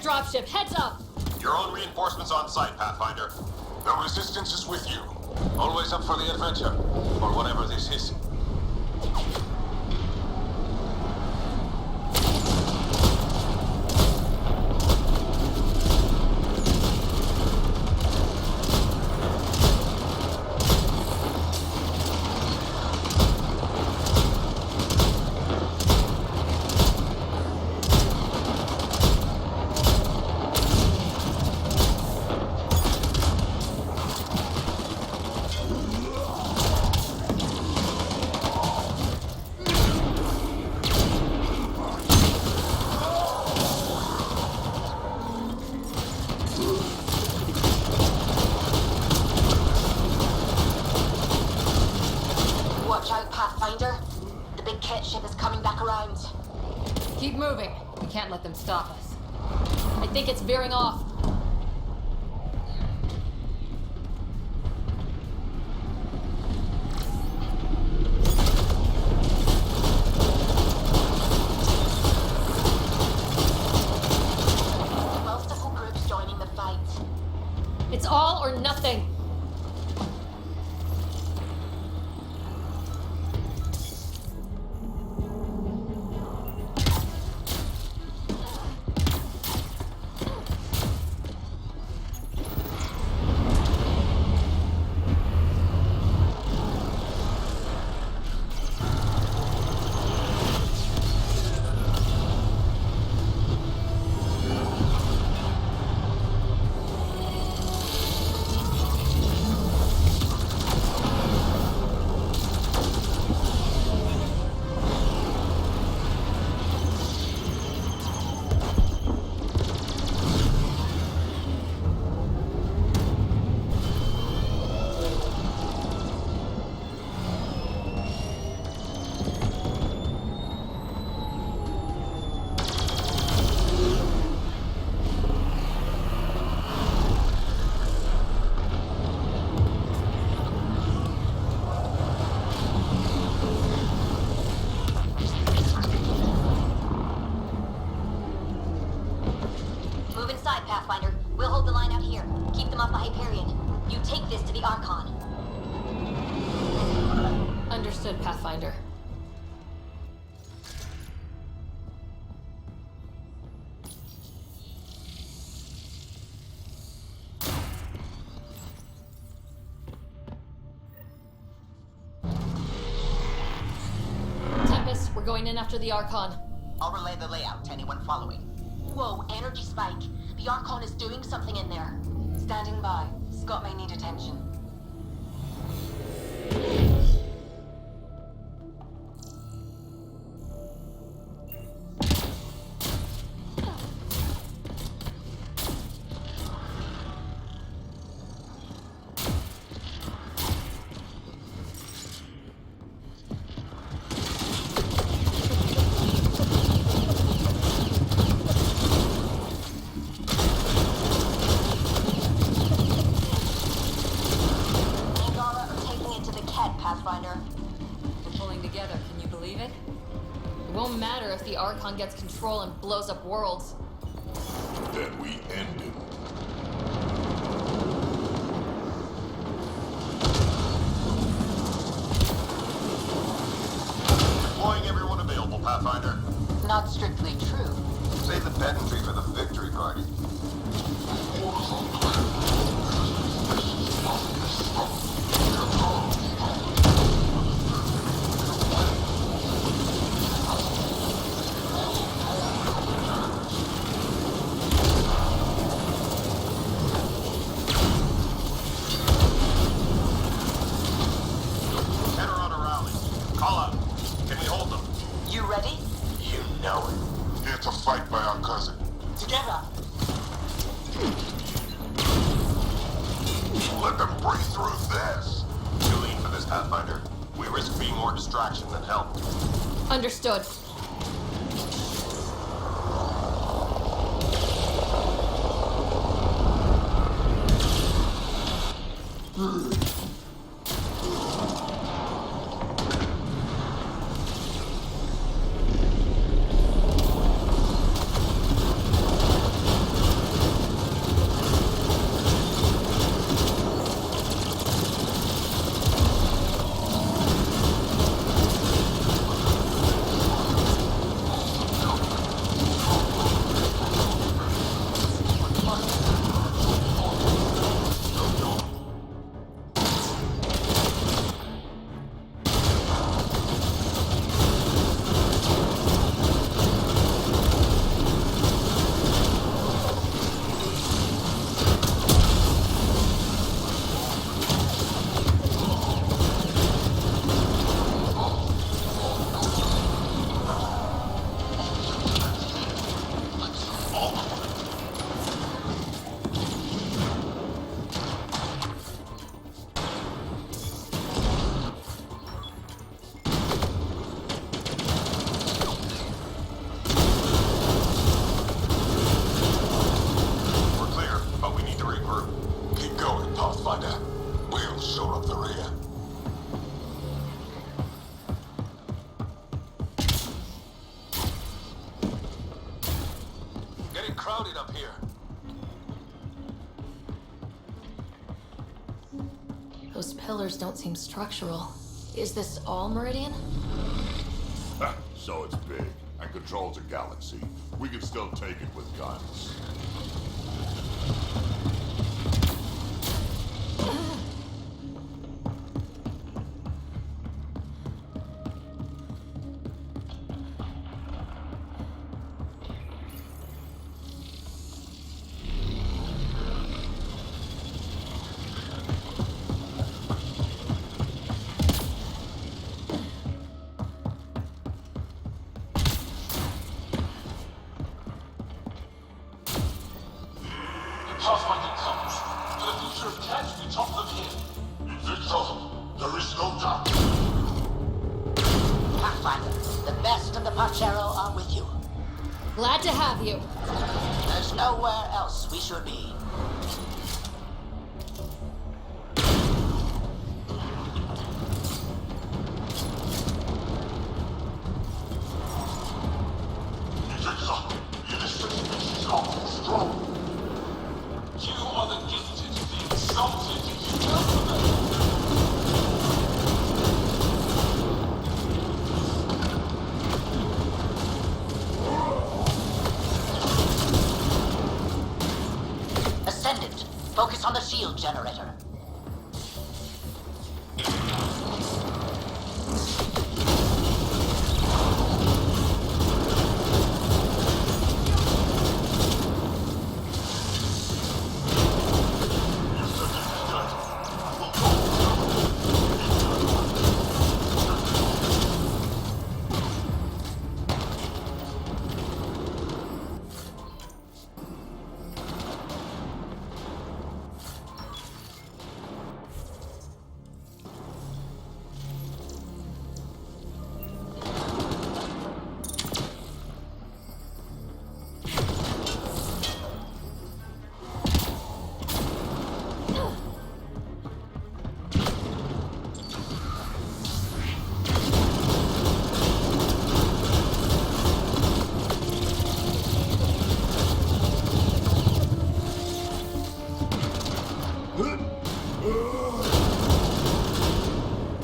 dropship. Heads up! Your own reinforcements on site, Pathfinder. The Resistance is with you. Always up for the adventure, or whatever this is. Watch out, Pathfinder. The big kit ship is coming back around. Keep moving. We can't let them stop us. I think it's veering off. Multiple groups joining the fight. It's all or nothing. Move inside, Pathfinder. We'll hold the line out here. Keep them off the Hyperion. You take this to the Archon. Understood, Pathfinder. Tempest, we're going in after the Archon. I'll relay the layout to anyone following. Whoa, energy spike. The Archon is doing something in there. Standing by. Scott may need attention. Pathfinder. They're pulling together, can you believe it? It won't matter if the Archon gets control and blows up worlds. Then we end him. Deploying everyone available, Pathfinder. Not strictly true. Save the pedantry for the victory party. Fight by our cousin. Together! Let them break through this. Too late for this, Pathfinder. We risk being more distraction than help. Understood. pillars don't seem structural. Is this all Meridian? So it's big, and controls a galaxy. We can still take it with guns. Pathfinder comes. The future can't be top of him. Is it so? There is no doubt. Pathfinder, the best of the Pachero are with you. Glad to have you. There's nowhere else we should be. Is it so? It is the species of strong. You are the gifted, the exalted. You know them. Ascendant, focus on the shield generator.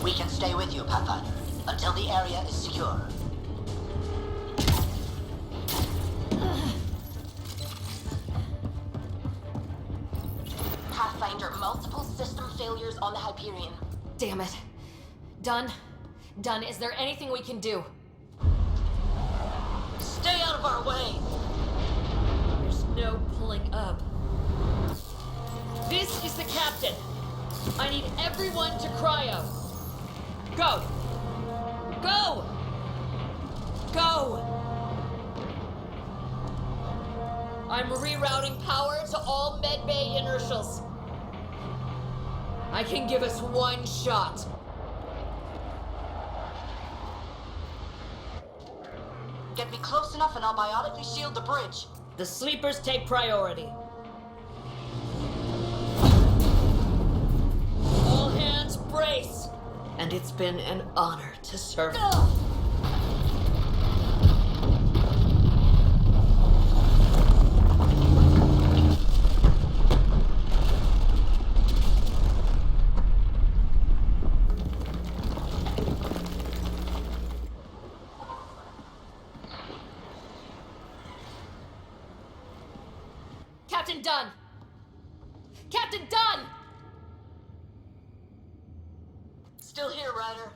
We can stay with you, Pathfinder, until the area is secure. Pathfinder, multiple system failures on the Hyperion. Damn it. Done. Done. Is there anything we can do? Stay out of our way! There's no pulling up. This is the captain. I need everyone to cryo. Go! Go! Go! I'm rerouting power to all medbay inertials. I can give us one shot. Get me close enough and I'll biotically shield the bridge. The sleepers take priority. All hands brace! And it's been an honor to serve. Captain Dunn! Captain Dunn! Still here, Ryder.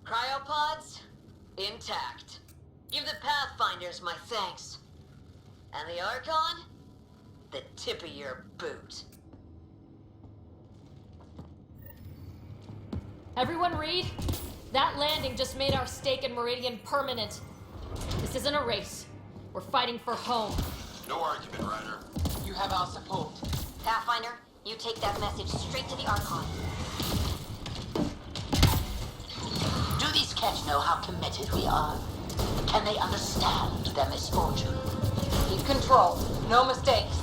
Cryopods, intact. Give the Pathfinders my thanks. And the Archon, the tip of your boot. Everyone read? That landing just made our stake in Meridian permanent. This isn't a race. We're fighting for home. No argument, Ryder. You have our support. Pathfinder, you take that message straight to the Archon. Do these Ketch know how committed we are? Can they understand their misfortune? Keep control. No mistakes.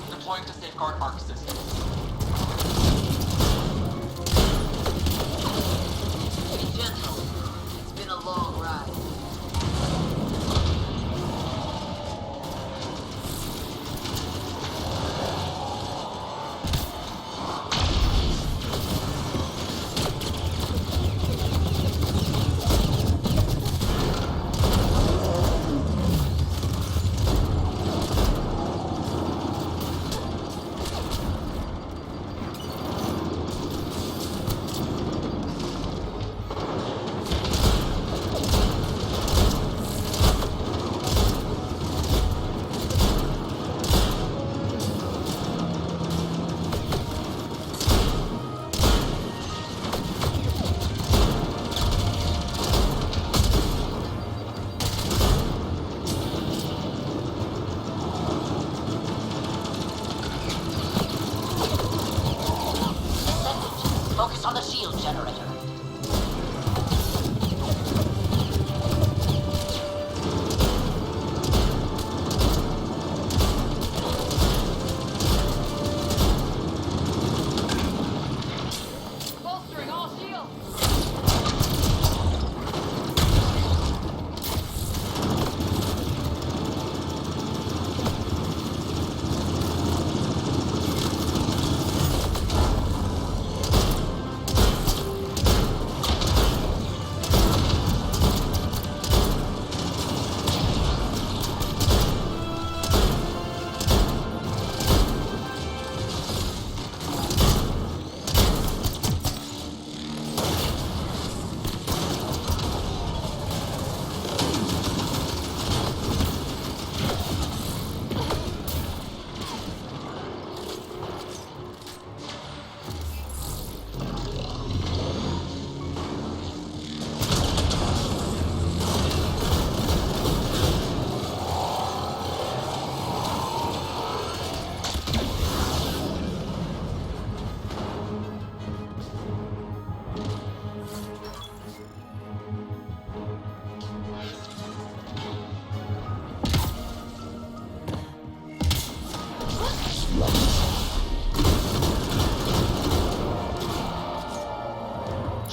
Deploying to safeguard arc system.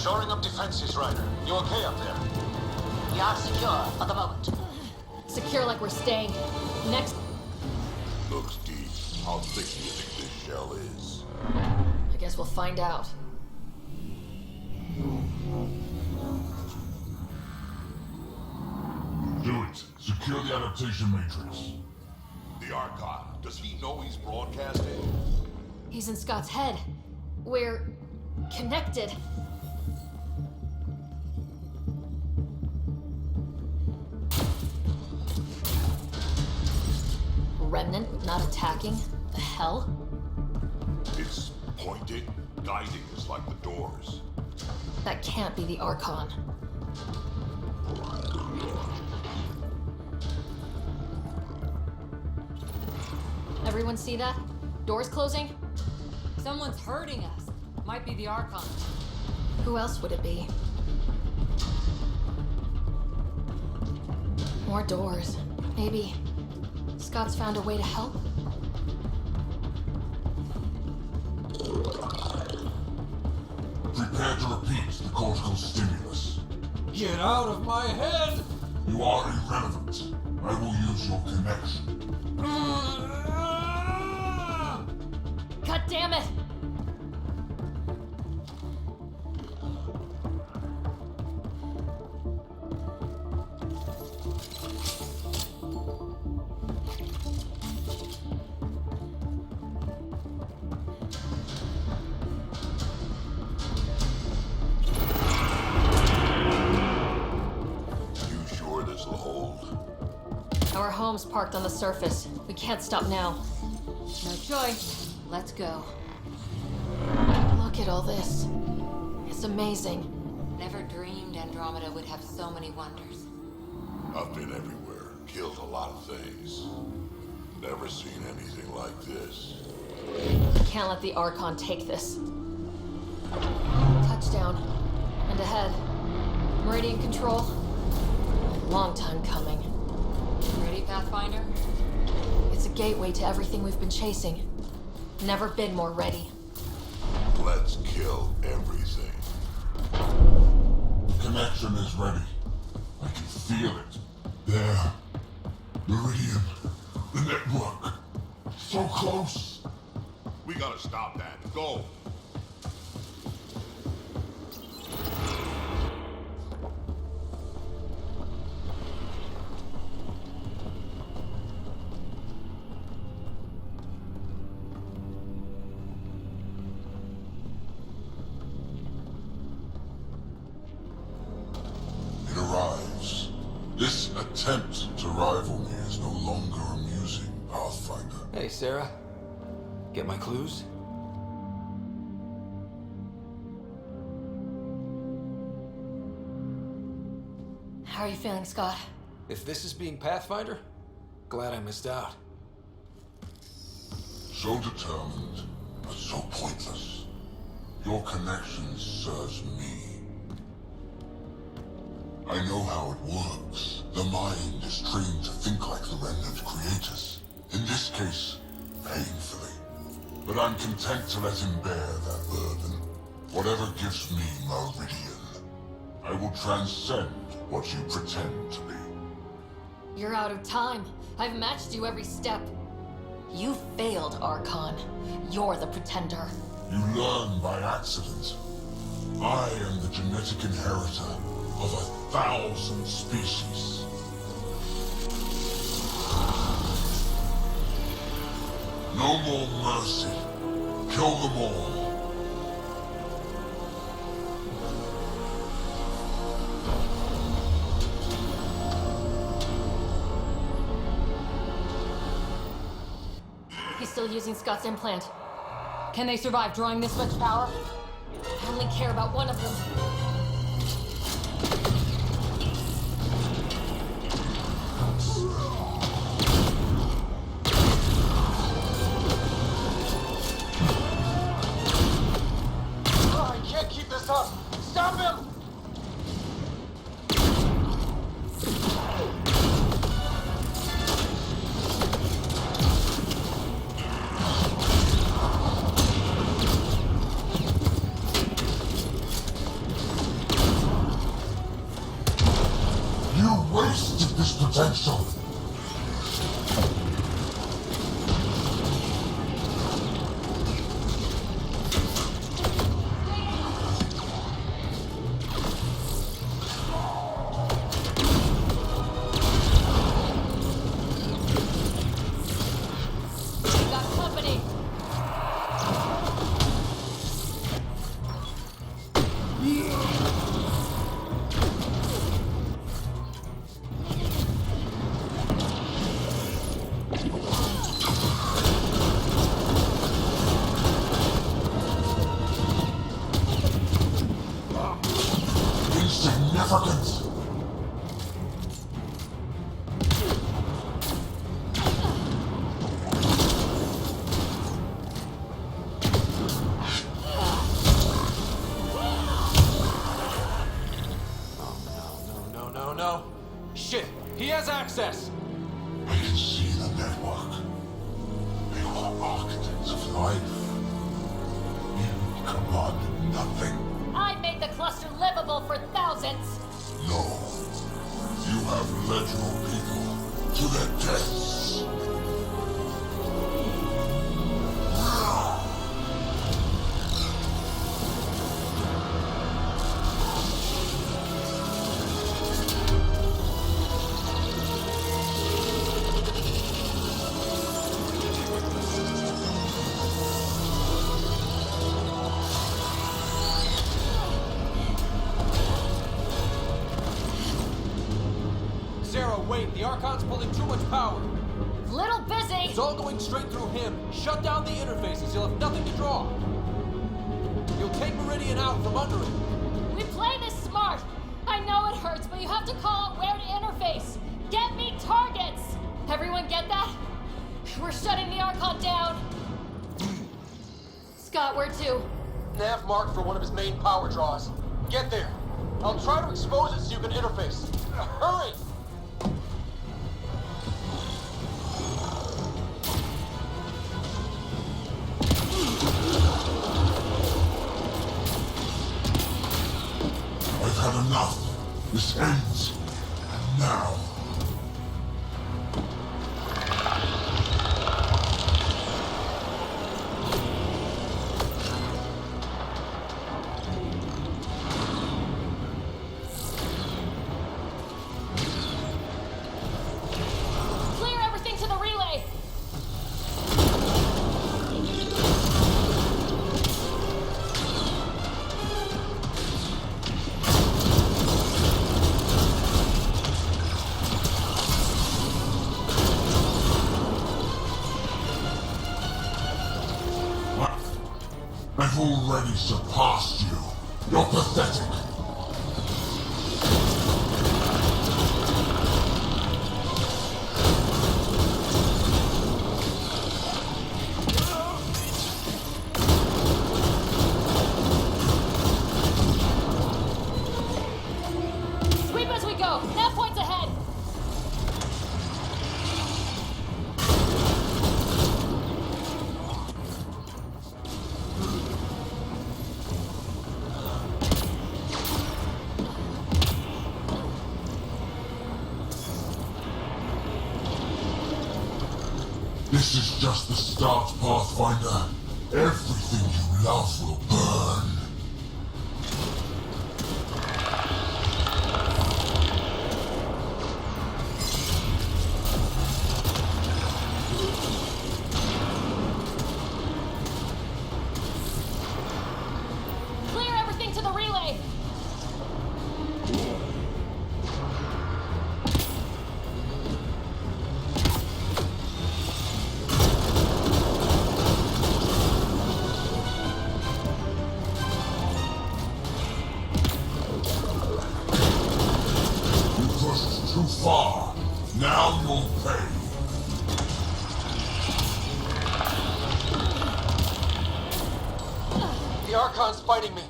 Shoring up defenses, Ryder. You okay up there? We are secure for the moment. Secure like we're staying. Next, Looks deep. How thick do you think this shell is? I guess we'll find out. Do it. Secure the adaptation matrix. The Archon. Does he know he's broadcasting? He's in Scott's head. We're connected. Remnant not attacking? The hell? It's pointing, guiding us like the doors. That can't be the Archon. Everyone see that? Doors closing? Someone's hurting us. Might be the Archon. Who else would it be? More doors. Maybe Scott's found a way to help? Prepare to repeat the cortical stimulus. Get out of my head! You are irrelevant. I will use your connection. God damn it! You sure this will hold? Our home's parked on the surface. We can't stop now. No choice. Let's go. Look at all this. It's amazing. Never dreamed Andromeda would have so many wonders. I've been everywhere, killed a lot of things. Never seen anything like this. Can't let the Archon take this. Touchdown. And ahead. Meridian control. A long time coming. Ready, Pathfinder? It's a gateway to everything we've been chasing. Never been more ready. Let's kill everything. The connection is ready. I can feel it. There. Meridian. The network. So close. We gotta stop that. Go. It arrives. This attempt to rival me is no longer amusing, Pathfinder. Hey, Sarah. Get my clues? How are you feeling, Scott? If this is being Pathfinder, glad I missed out. So determined, but so pointless. Your connection serves me. I know how it works. The mind is trained to think like the Remnant creators. In this case, painfully. But I'm content to let him bear that burden. Whatever gives me Meridian, I will transcend what you pretend to be. You're out of time. I've matched you every step. You failed, Archon. You're the pretender. You learn by accident. I am the genetic inheritor of 1,000 species. No more mercy. Kill them all. He's still using Scott's implant. Can they survive drawing this much power? I only care about one of them. I can't keep this up! Stop him! wasted this potential. We got company. Insignificant. No. Shit, he has access. I can see the network. They are architects of life. You command nothing. I made the cluster livable for thousands. No. You have led your people to their deaths. Zero, wait, the Archon's pulling too much power. Little busy. It's all going straight through him. Shut down the interfaces, you'll have nothing to draw. You'll take Meridian out from under it. We play this smart. I know it hurts, but you have to call out where to interface. Get me targets. Everyone get that? We're shutting the Archon down. Scott, where to? Nav marked for one of his main power draws. Get there. I'll try to expose it so you can interface. Hurry! I've had enough. This ends. And now. Clear everything to the relay. I've already surpassed you. You're pathetic. Sweep as we go. Nav points ahead. This is just the start, Pathfinder. Everything you love will burn. Clear everything to the relay. You pushed too far. Now you'll pay. The Archon's fighting me.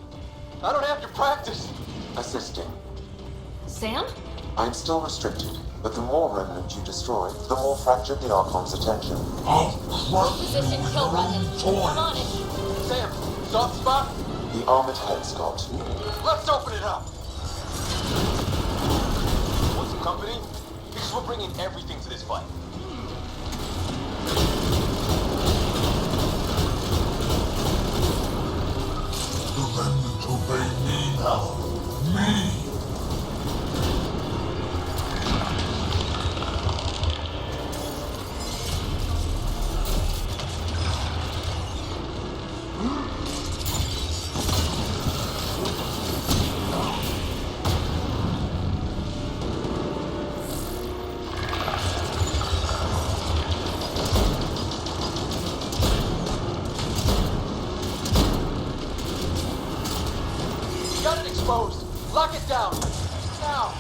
I don't have to practice. Assisting. Sam? I'm still restricted, but the more remnant you destroy, the more fractured the Archon's attention. I'll crush you Position with kill your own remnant. I'm on toys. it. Sam, soft spot? The armored head, Scott. Let's open it up. What's company because we're bringing everything to this fight. The remnant obey me now. Me! Got it exposed. Lock it down. Now.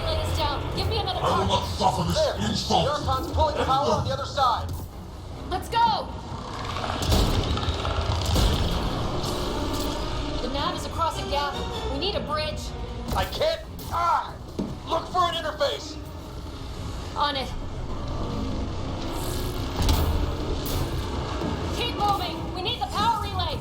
Lay this down. Give me another I will target. not suffer this There. The insult! Archon's pulling power on the other side. Let's go! The nav is across a gap. We need a bridge. I can't. Look for an interface. On it. Keep moving. We need the power relay.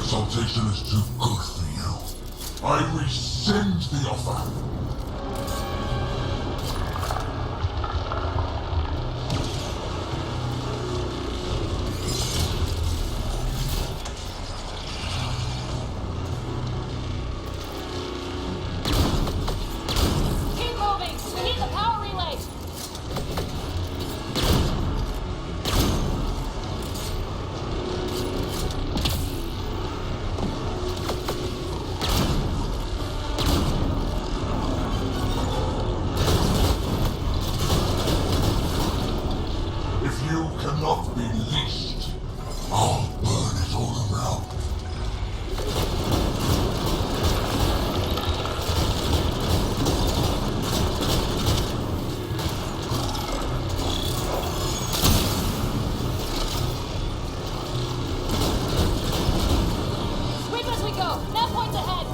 Exaltation is too good for you. I rescind the offer. Keep moving. We need the power relay. If you cannot be leashed, I'll burn it all around. Sweep as we go. Nav points ahead.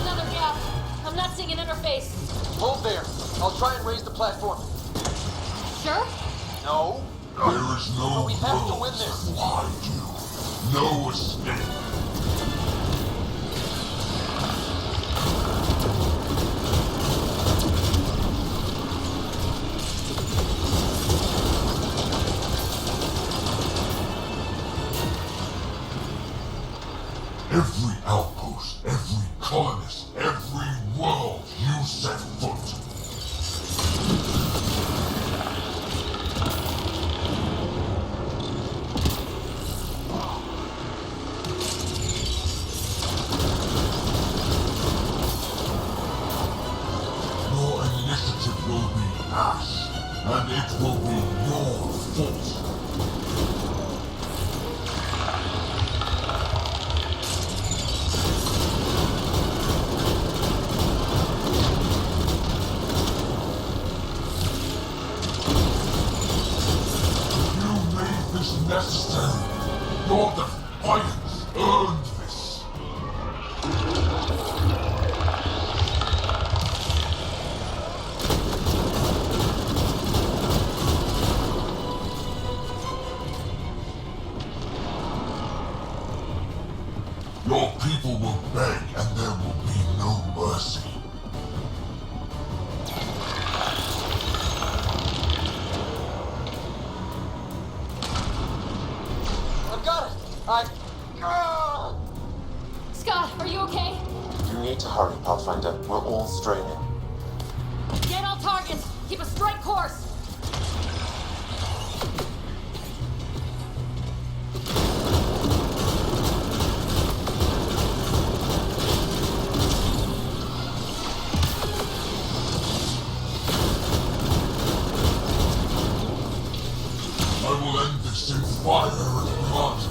Another gap. I'm not seeing an interface. Hold there. I'll try and raise the platform. Sure? No. There is no But we have to win worlds this. that lie to you. No escape. Every outpost, every colonist, every world you set foot. Your initiative will be ash, and it will be your fault. You made this necessary. Your defiance earned this. Your people will beg, and there will be no mercy. I've got it. Scott, are you okay? You need to hurry, Pathfinder. We're all straining. Get all targets. Keep a straight course. I will end this in fire and blood.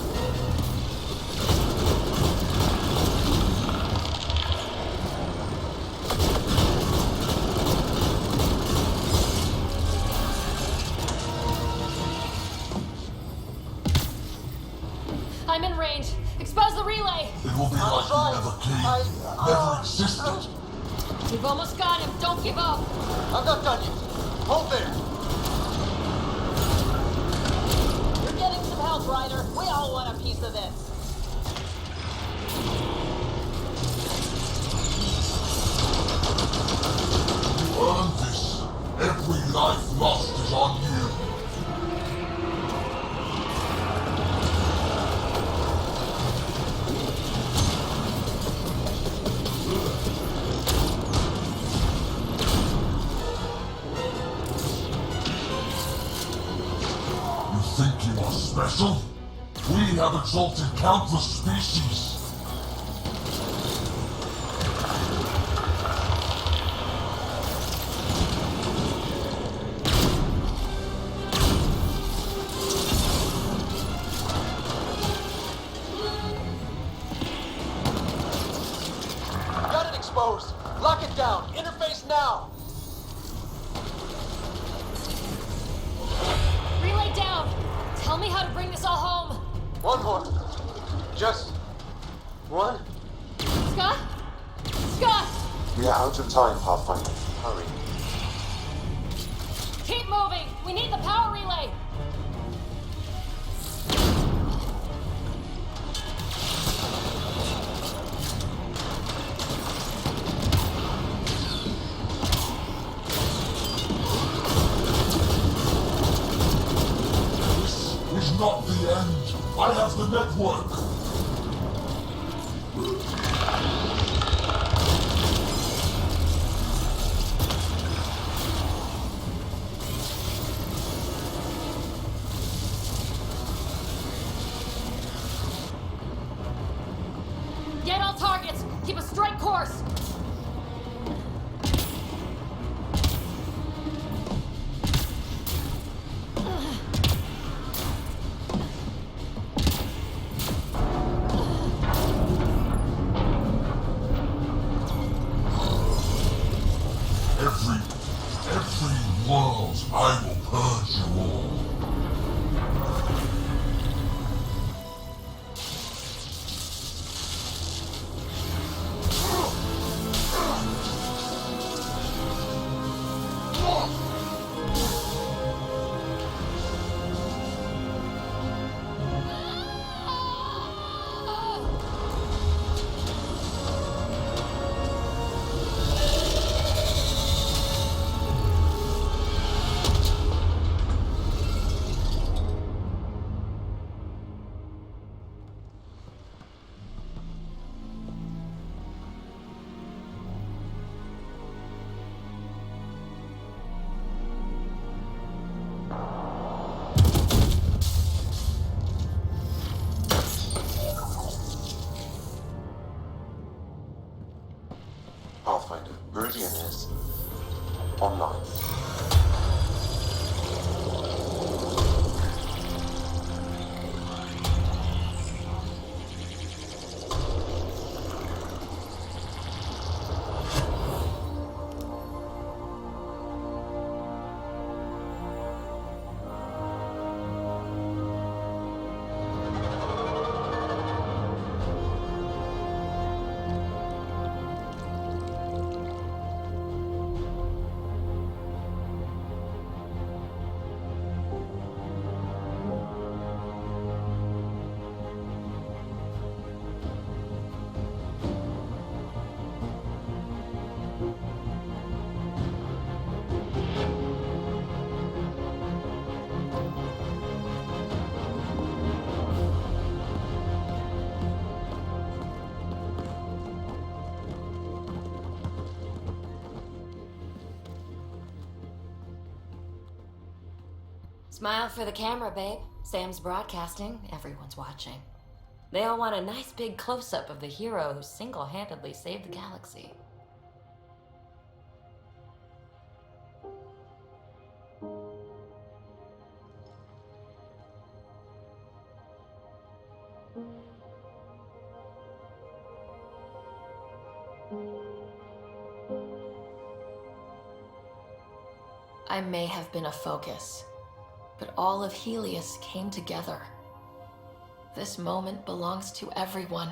existed. We've almost got him. Don't give up. I'm not done yet. Hold there. You're getting some help, Ryder. We all want a piece of this. You earned this. Every life lost is on you. You think you are special? We have exalted countless species. Got it exposed. Lock it down. Interface now. Relay down. Tell me how to bring this all home. One more. Just one. Scott? Scott! We are out of time, Pathfinder. Hurry. Keep moving. We need the power relay. This is not the end. I have the network. Get all targets. Keep a straight course. Every world, I will purge you all. Pathfinder, Meridian is online. Smile for the camera, babe. Sam's broadcasting, everyone's watching. They all want a nice big close-up of the hero who single-handedly saved the galaxy. I may have been a focus, but all of Helios came together. This moment belongs to everyone.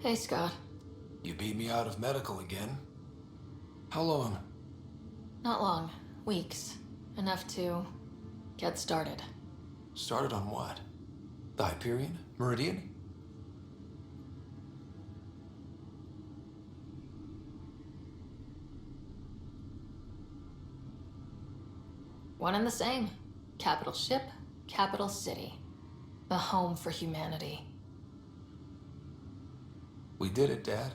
Hey, Scott. You beat me out of medical again. How long? Not long. Weeks. Enough to get started. Started on what? The Hyperion? Meridian? One and the same. Capital ship, capital city. The home for humanity. We did it, Dad.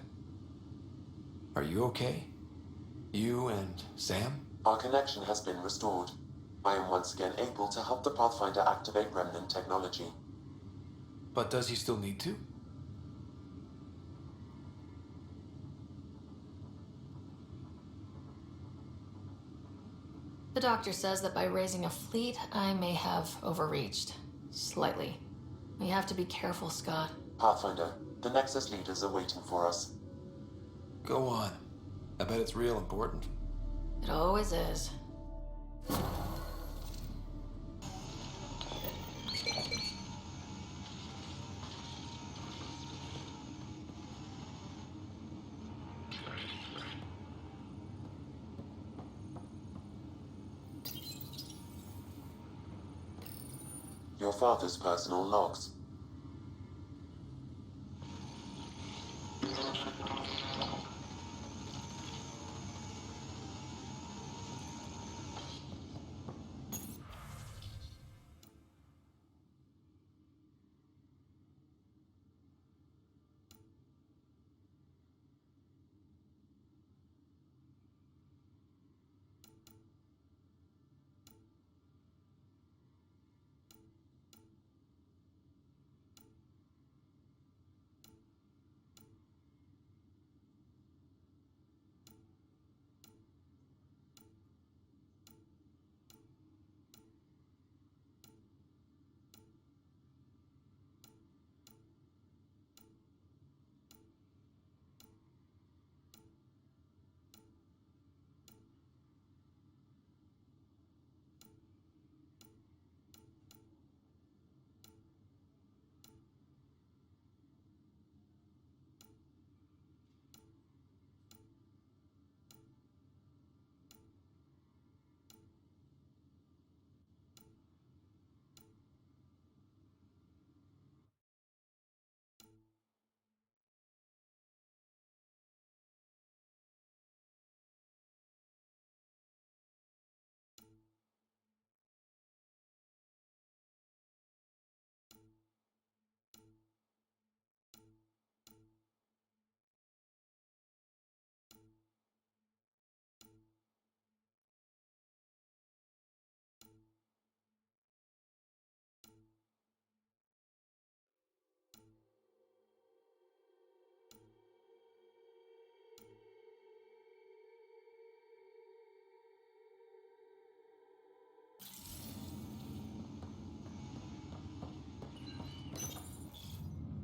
Are you okay? You and Sam? Our connection has been restored. I am once again able to help the Pathfinder activate Remnant technology. But does he still need to? The doctor says that by raising a fleet, I may have overreached. Slightly. We have to be careful, Scott. Pathfinder, the Nexus leaders are waiting for us. Go on. I bet it's real important. It always is. Your father's personal logs.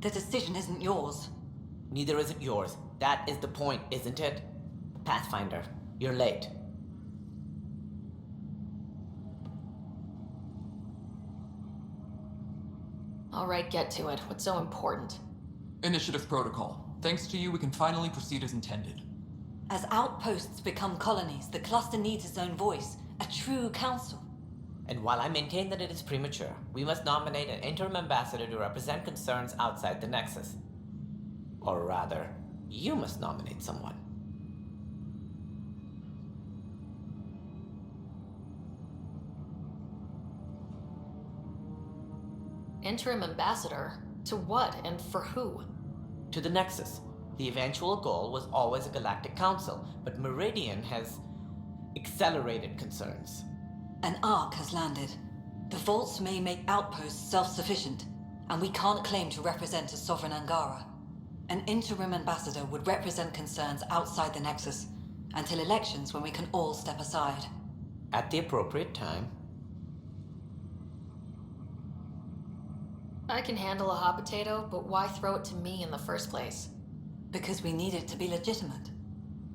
The decision isn't yours. Neither is it yours. That is the point, isn't it? Pathfinder, you're late. All right, get to it. What's so important? Initiative protocol. Thanks to you, we can finally proceed as intended. As outposts become colonies, the cluster needs its own voice, a true council. And while I maintain that it is premature, we must nominate an interim ambassador to represent concerns outside the Nexus. Or rather, you must nominate someone. Interim ambassador? To what and for who? To the Nexus. The eventual goal was always a galactic council, but Meridian has accelerated concerns. An ark has landed. The vaults may make outposts self-sufficient, and we can't claim to represent a sovereign Angara. An interim ambassador would represent concerns outside the Nexus, until elections when we can all step aside. At the appropriate time. I can handle a hot potato, but why throw it to me in the first place? Because we need it to be legitimate.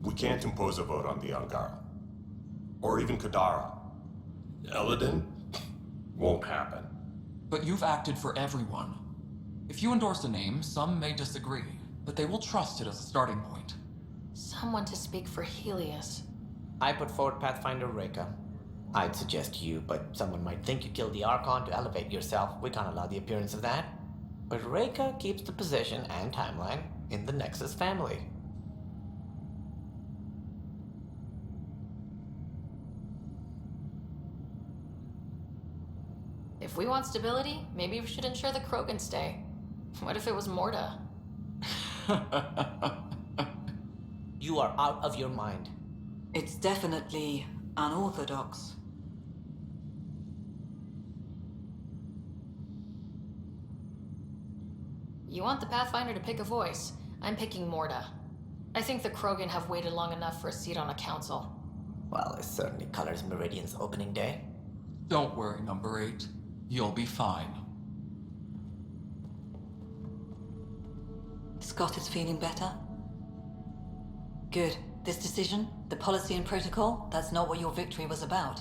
We can't impose a vote on the Angara. Or even Kadara. Eladin? Won't happen. But you've acted for everyone. If you endorse a name, some may disagree, but they will trust it as a starting point. Someone to speak for Helios. I put forward Pathfinder Reka. I'd suggest you, but someone might think you killed the Archon to elevate yourself. We can't allow the appearance of that. But Reka keeps the position and timeline in the Nexus family. If we want stability, maybe we should ensure the Krogan stay. What if it was Morta? You are out of your mind. It's definitely unorthodox. You want the Pathfinder to pick a voice. I'm picking Morta. I think the Krogan have waited long enough for a seat on a council. Well, it certainly colors Meridian's opening day. Don't worry, number 8. You'll be fine. Scott is feeling better? Good. This decision, the policy and protocol, that's not what your victory was about.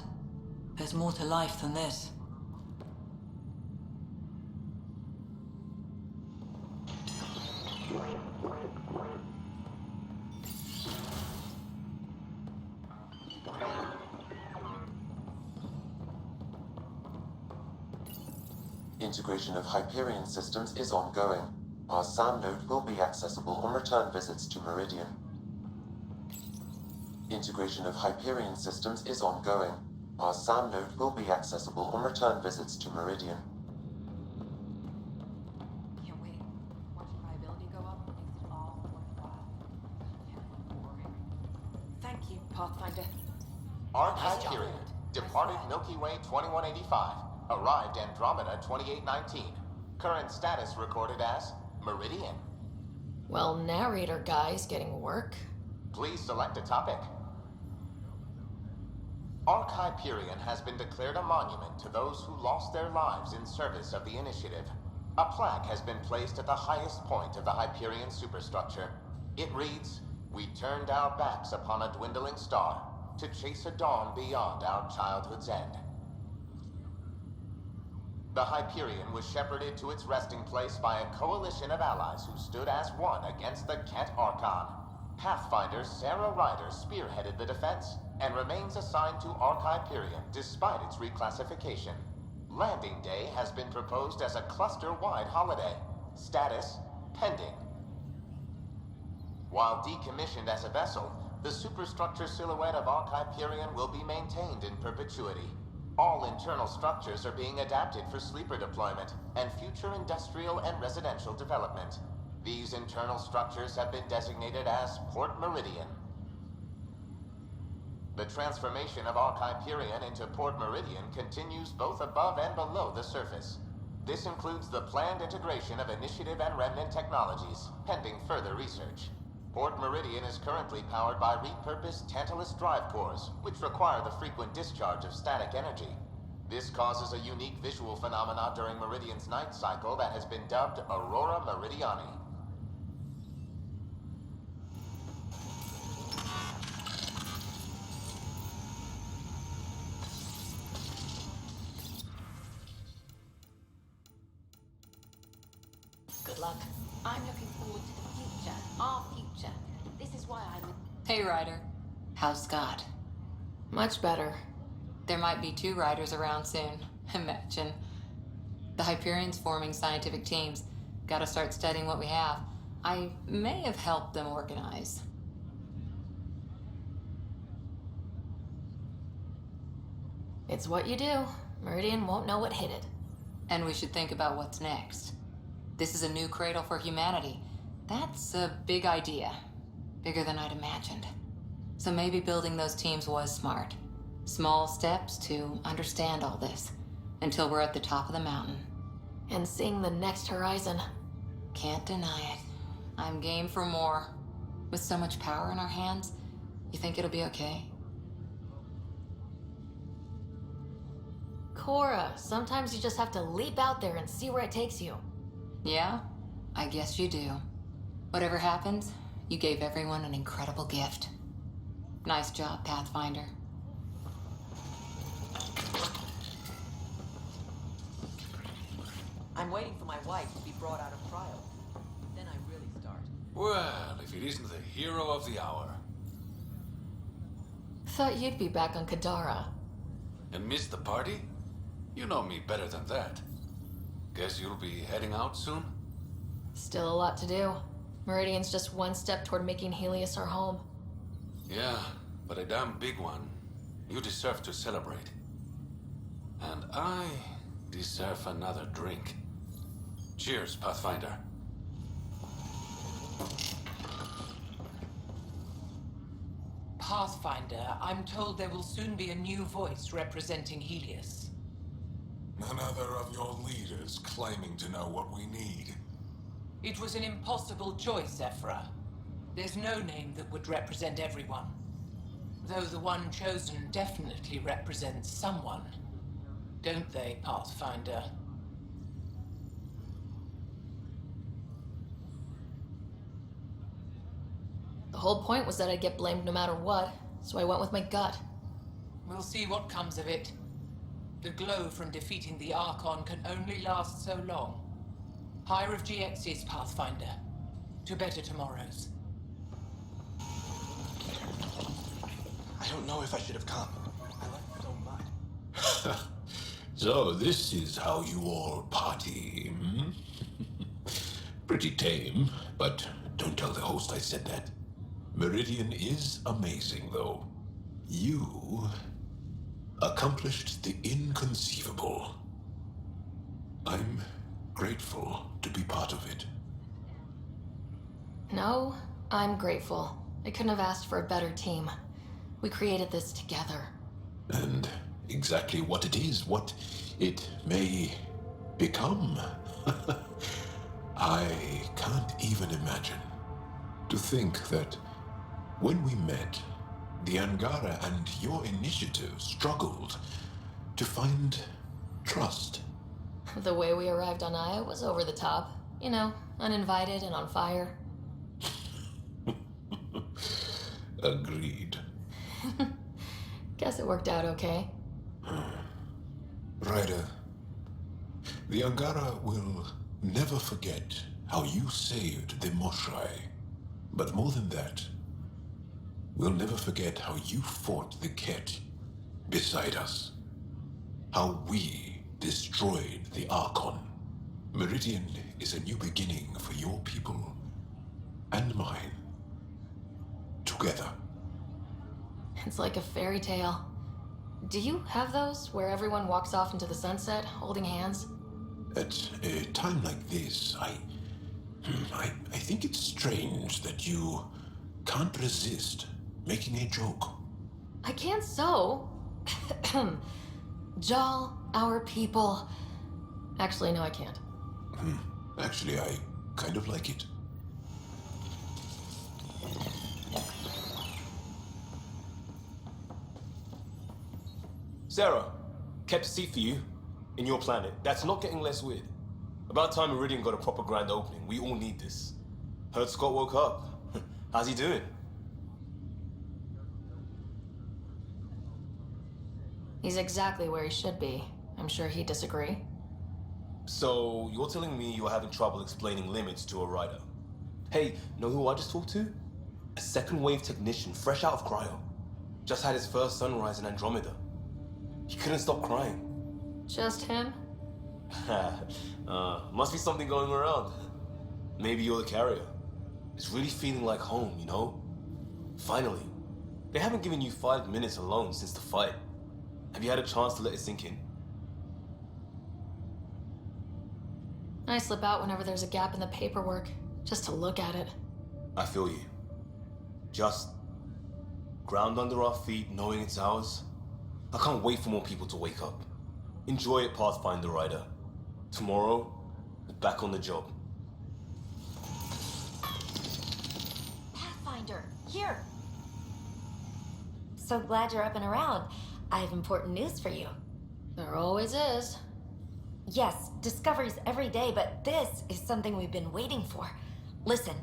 There's more to life than this. Integration of Hyperion systems is ongoing. Our SAM node will be accessible on return visits to Meridian. Integration of Hyperion systems is ongoing. Our SAM node will be accessible on return visits to Meridian. Can't wait. Watching my ability go up makes it all worthwhile. Boring. Thank you, Pathfinder. Hyperion, departed Milky Way 2185, arrived Andromeda 2819. Current status recorded as Meridian. Well, narrator guy's getting work. Please select a topic. Hyperion has been declared a monument to those who lost their lives in service of the Initiative. A plaque has been placed at the highest point of the Hyperion superstructure. It reads, "We turned our backs upon a dwindling star to chase a dawn beyond our childhood's end." The Hyperion was shepherded to its resting place by a coalition of allies who stood as one against the Kett Archon. Pathfinder Sarah Ryder spearheaded the defense and remains assigned to Hyperion despite its reclassification. Landing Day has been proposed as a cluster-wide holiday. Status, pending. While decommissioned as a vessel, the superstructure silhouette of Hyperion will be maintained in perpetuity. All internal structures are being adapted for sleeper deployment and future industrial and residential development. These internal structures have been designated as Port Meridian. The transformation of Hyperion into Port Meridian continues both above and below the surface. This includes the planned integration of Initiative and Remnant technologies, pending further research. Port Meridian is currently powered by repurposed Tantalus drive cores, which require the frequent discharge of static energy. This causes a unique visual phenomena during Meridian's night cycle that has been dubbed Aurora Meridiani. Good luck. I'm looking forward to the future, our future. This is why I'm... Hey, Ryder. How's Scott? Much better. There might be 2 Ryders around soon. Imagine. The Hyperion's forming scientific teams. Gotta start studying what we have. I may have helped them organize. It's what you do. Meridian won't know what hit it. And we should think about what's next. This is a new cradle for humanity. That's a big idea. Bigger than I'd imagined. So maybe building those teams was smart. Small steps to understand all this. Until we're at the top of the mountain. And seeing the next horizon. Can't deny it. I'm game for more. With so much power in our hands, you think it'll be okay? Cora, sometimes you just have to leap out there and see where it takes you. Yeah? I guess you do. Whatever happens, you gave everyone an incredible gift. Nice job, Pathfinder. I'm waiting for my wife to be brought out of trial. Then I really start. Well, if it isn't the hero of the hour. Thought you'd be back on Kadara. And miss the party? You know me better than that. Guess you'll be heading out soon? Still a lot to do. Meridian's just one step toward making Helios our home. Yeah, but a damn big one. You deserve to celebrate. And deserve another drink. Cheers, Pathfinder. Pathfinder, I'm told there will soon be a new voice representing Helios. None other of your leaders claiming to know what we need. It was an impossible choice, Ephra. There's no name that would represent everyone. Though the one chosen definitely represents someone. Don't they, Pathfinder? The whole point was that I'd get blamed no matter what, so I went with my gut. We'll see what comes of it. The glow from defeating the Archon can only last so long. Higher of GX's, Pathfinder. To better tomorrows. I don't know if I should have come. I left so much. So this is how you all party, hmm? Pretty tame, but don't tell the host I said that. Meridian is amazing, though. You accomplished the inconceivable. I'm grateful to be part of it. No, I'm grateful. I couldn't have asked for a better team. We created this together. And exactly what it is, what it may become. I can't even imagine. To think that when we met, the Angara and your initiative struggled to find trust. The way we arrived on Aya was over the top. You know, uninvited and on fire. Agreed. Guess it worked out okay. Ryder, the Angara will never forget how you saved the Moshai. But more than that, we'll never forget how you fought the Ket beside us. How we destroyed the Archon. Meridian is a new beginning for your people and mine. Together. It's like a fairy tale. Do you have those where everyone walks off into the sunset holding hands? At a time like this, I think it's strange that you can't resist making a joke. I can't so. Jal, our people. Actually, no, I can't. Actually, I kind of like it. Sarah, kept a seat for you. In your planet. That's not getting less weird. About time Meridian got a proper grand opening. We all need this. Heard Scott woke up. How's he doing? He's exactly where he should be. I'm sure he'd disagree. So, you're telling me you're having trouble explaining limits to a rider? Hey, know who I just talked to? A second wave technician, fresh out of cryo. Just had his first sunrise in Andromeda. He couldn't stop crying. Just him? Must be something going around. Maybe you're the carrier. It's really feeling like home, you know? Finally. They haven't given you 5 minutes alone since the fight. Have you had a chance to let it sink in? I slip out whenever there's a gap in the paperwork, just to look at it. I feel you. Just ground under our feet, knowing it's ours. I can't wait for more people to wake up. Enjoy it, Pathfinder Rider. Tomorrow, we're back on the job. Pathfinder, here. So glad you're up and around. I have important news for you. There always is. Yes, discoveries every day, but this is something we've been waiting for. Listen.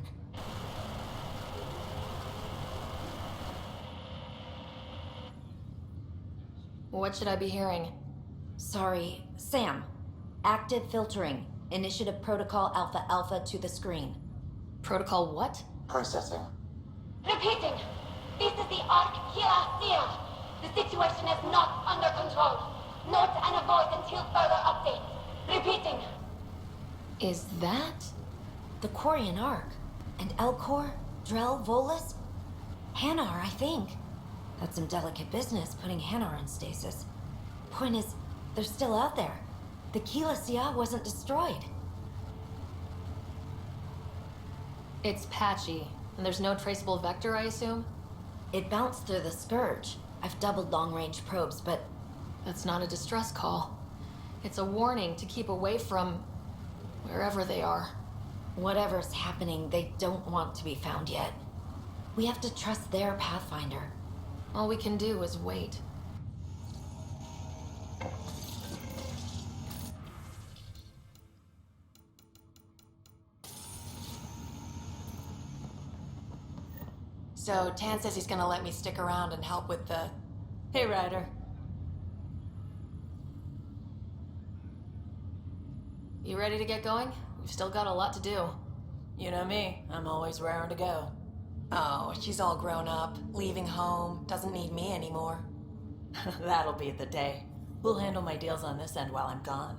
What should I be hearing? Sorry, Sam. Active filtering. Initiative Protocol Alpha Alpha to the screen. Protocol what? Processing. Repeating. This is the Ark Kira field. The situation is not under control. Note and avoid until further updates. Repeating. Is that? The Quarian Ark. And Elcor, Drell, Volus? Hanar, I think. That's some delicate business, putting Hanar in stasis. Point is, they're still out there. The Keela Sia wasn't destroyed. It's patchy, and there's no traceable vector, I assume? It bounced through the Scourge. I've doubled long-range probes, but... That's not a distress call. It's a warning to keep away from... wherever they are. Whatever's happening, they don't want to be found yet. We have to trust their Pathfinder. All we can do is wait. So, Tan says he's gonna let me stick around and help with the... Hey, Ryder. You ready to get going? We've still got a lot to do. You know me, I'm always raring to go. Oh, she's all grown up, leaving home, doesn't need me anymore. That'll be the day. We'll handle my deals on this end while I'm gone.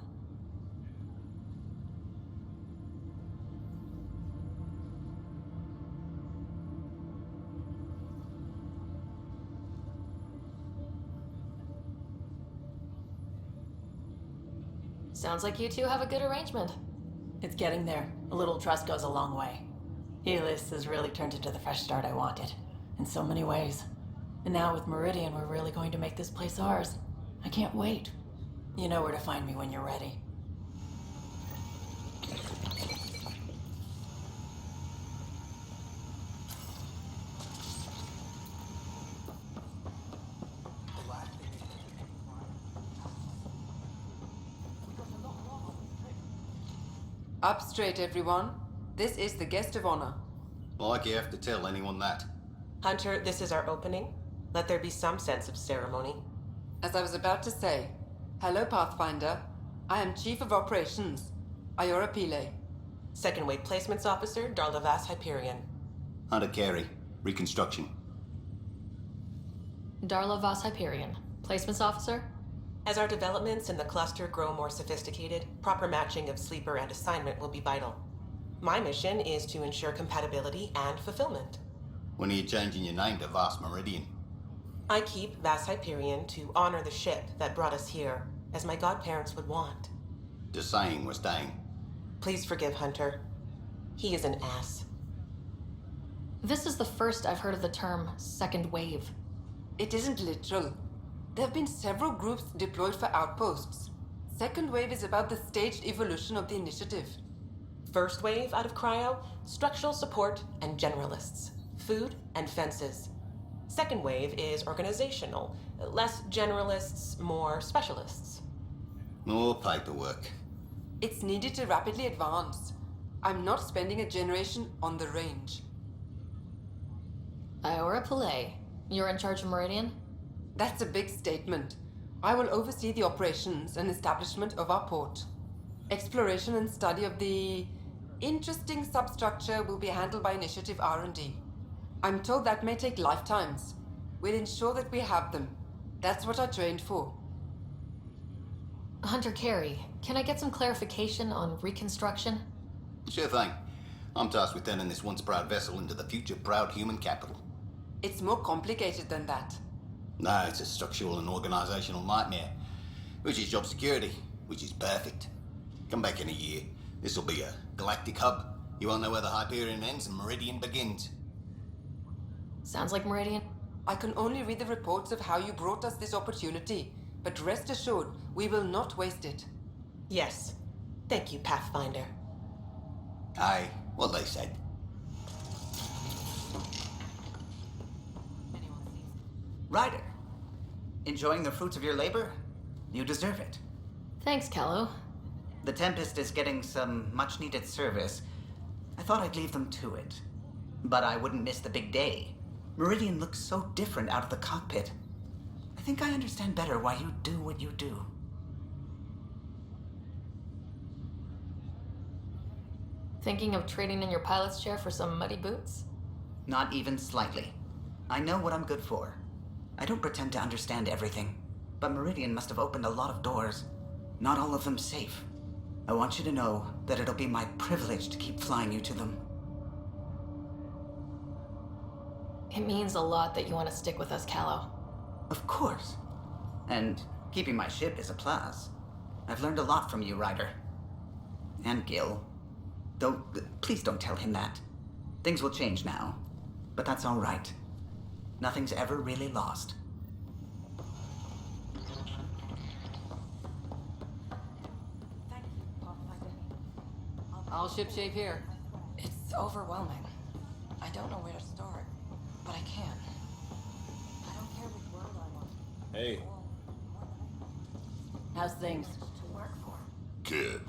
Sounds like you two have a good arrangement. It's getting there. A little trust goes a long way. Helis has really turned into the fresh start I wanted, in so many ways. And now with Meridian, we're really going to make this place ours. I can't wait. You know where to find me when you're ready. Up straight, everyone. This is the guest of honor. Like you have to tell anyone that. Hunter, this is our opening. Let there be some sense of ceremony. As I was about to say, hello, Pathfinder. I am Chief of Operations, Iora Pile. Second Wave Placements Officer, Darlavas Hyperion. Hunter Carey, Reconstruction. Darla Voss Hyperion, Placements Officer? As our developments in the cluster grow more sophisticated, proper matching of sleeper and assignment will be vital. My mission is to ensure compatibility and fulfillment. When are you changing your name to Vast Meridian? I keep Vas Hyperion to honor the ship that brought us here, as my godparents would want. Just saying we're staying. Please forgive Hunter. He is an ass. This is the first I've heard of the term second wave. It isn't literal. There have been several groups deployed for outposts. Second wave is about the staged evolution of the initiative. First wave out of cryo, structural support and generalists. Food and fences. Second wave is organizational. Less generalists, more specialists. More paperwork. It's needed to rapidly advance. I'm not spending a generation on the range. Iora Pile, you're in charge of Meridian? That's a big statement. I will oversee the operations and establishment of our port. Exploration and study of the interesting substructure will be handled by Initiative R&D. I'm told that may take lifetimes. We'll ensure that we have them. That's what I trained for. Hunter Carey, can I get some clarification on reconstruction? Sure thing. I'm tasked with turning this once proud vessel into the future proud human capital. It's more complicated than that. No, it's a structural and organizational nightmare. Which is job security, which is perfect. Come back in a year. This'll be a galactic hub. You won't know where the Hyperion ends and Meridian begins. Sounds like Meridian. I can only read the reports of how you brought us this opportunity, but rest assured, we will not waste it. Yes. Thank you, Pathfinder. Aye, what they said. Ryder, enjoying the fruits of your labor? You deserve it. Thanks, Callow. The Tempest is getting some much-needed service. I thought I'd leave them to it. But I wouldn't miss the big day. Meridian looks so different out of the cockpit. I think I understand better why you do what you do. Thinking of trading in your pilot's chair for some muddy boots? Not even slightly. I know what I'm good for. I don't pretend to understand everything, but Meridian must have opened a lot of doors. Not all of them safe. I want you to know that it'll be my privilege to keep flying you to them. It means a lot that you want to stick with us, Callow. Of course. And keeping my ship is a plus. I've learned a lot from you, Ryder. And Gil. Though, please don't tell him that. Things will change now. But that's all right. Nothing's ever really lost. I'll shipshape here. It's overwhelming. I don't know where to start, but I can. I don't care which world I'm on. Hey. How's things? To work for. Kid.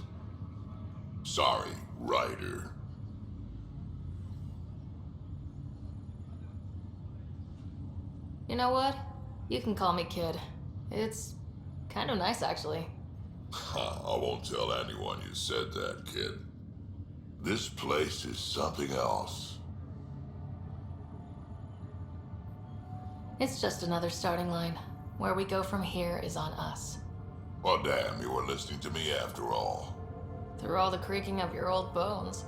Sorry, Ryder. You know what? You can call me kid. It's kind of nice, actually. I won't tell anyone you said that, kid. This place is something else. It's just another starting line. Where we go from here is on us. Well, damn, you were listening to me after all. Through all the creaking of your old bones.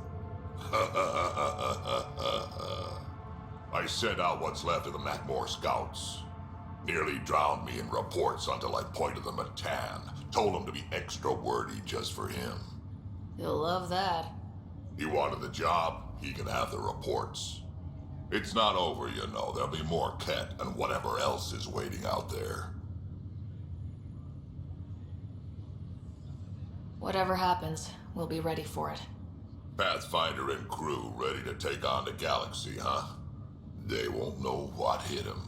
I sent out what's left of the Macmore scouts. Nearly drowned me in reports until I pointed them at Tan. Told him to be extra wordy just for him. You'll love that. He wanted the job, he can have the reports. It's not over, you know. There'll be more Ket and whatever else is waiting out there. Whatever happens, we'll be ready for it. Pathfinder and crew ready to take on the galaxy, huh? They won't know what hit them.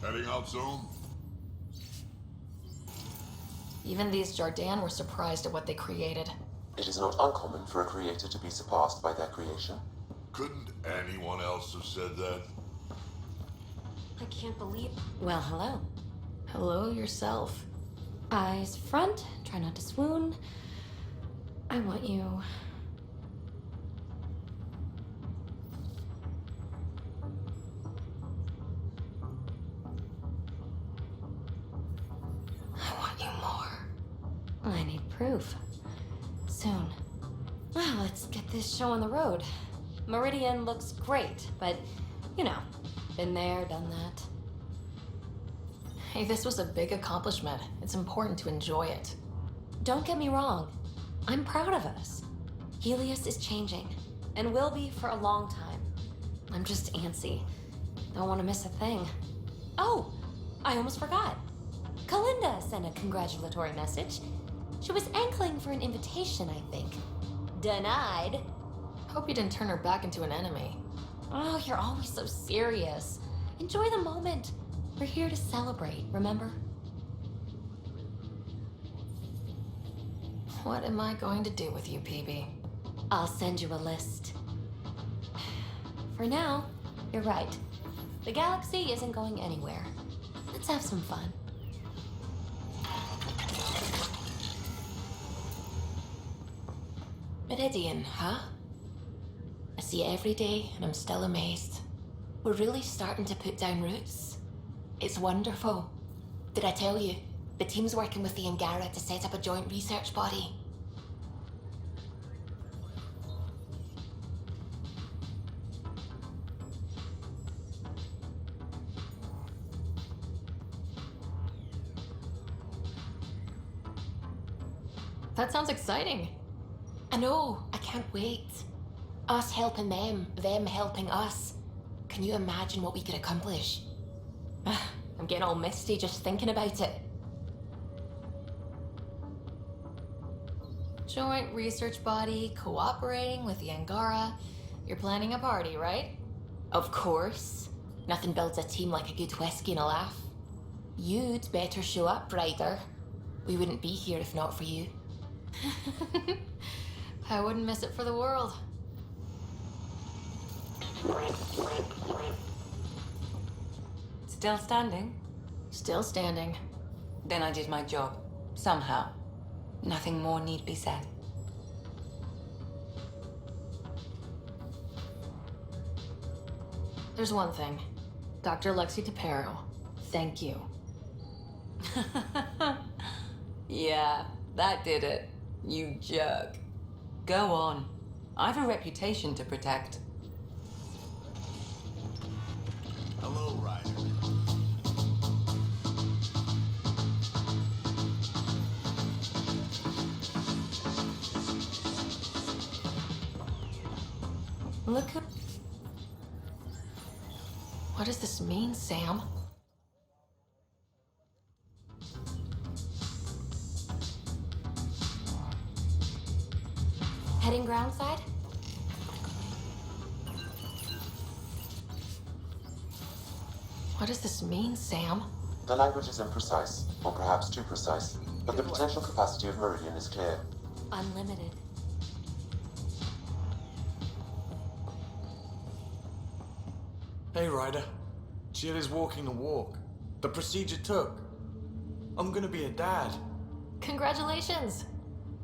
Heading out soon? Even these Jardan were surprised at what they created. It is not uncommon for a creator to be surpassed by their creation. Couldn't anyone else have said that? I can't believe. Well, hello. Hello yourself. Eyes front, try not to swoon. I want you. I want you more. I need proof. Soon. Well, let's get this show on the road. Meridian looks great, but, you know, been there, done that. Hey, this was a big accomplishment. It's important to enjoy it. Don't get me wrong. I'm proud of us. Helios is changing, and will be for a long time. I'm just antsy. Don't want to miss a thing. Oh, I almost forgot. Kalinda sent a congratulatory message. She was angling for an invitation, I think. Denied. Hope you didn't turn her back into an enemy. Oh, you're always so serious. Enjoy the moment. We're here to celebrate, remember? What am I going to do with you, PB? I'll send you a list. For now, you're right. The galaxy isn't going anywhere. Let's have some fun. Meridian, huh? I see it every day, and I'm still amazed. We're really starting to put down roots. It's wonderful. Did I tell you? The team's working with the Angara to set up a joint research body. That sounds exciting. I know, I can't wait. Us helping them helping us. Can you imagine what we could accomplish? I'm getting all misty just thinking about it. Joint research body, cooperating with the Angara. You're planning a party, right? Of course. Nothing builds a team like a good whiskey and a laugh. You'd better show up, Ryder. We wouldn't be here if not for you. I wouldn't miss it for the world. Still standing? Still standing. Then I did my job. Somehow. Nothing more need be said. There's one thing. Dr. Lexi DePero, thank you. Yeah, that did it. You jerk. Go on. I've a reputation to protect. Hello, Ryder. Look who... What does this mean, Sam? Heading groundside? What does this mean, Sam? The language is imprecise, or perhaps too precise, but the potential capacity of Meridian is clear. Unlimited. Hey, Ryder. Jill is walking the walk. The procedure took. I'm gonna be a dad. Congratulations!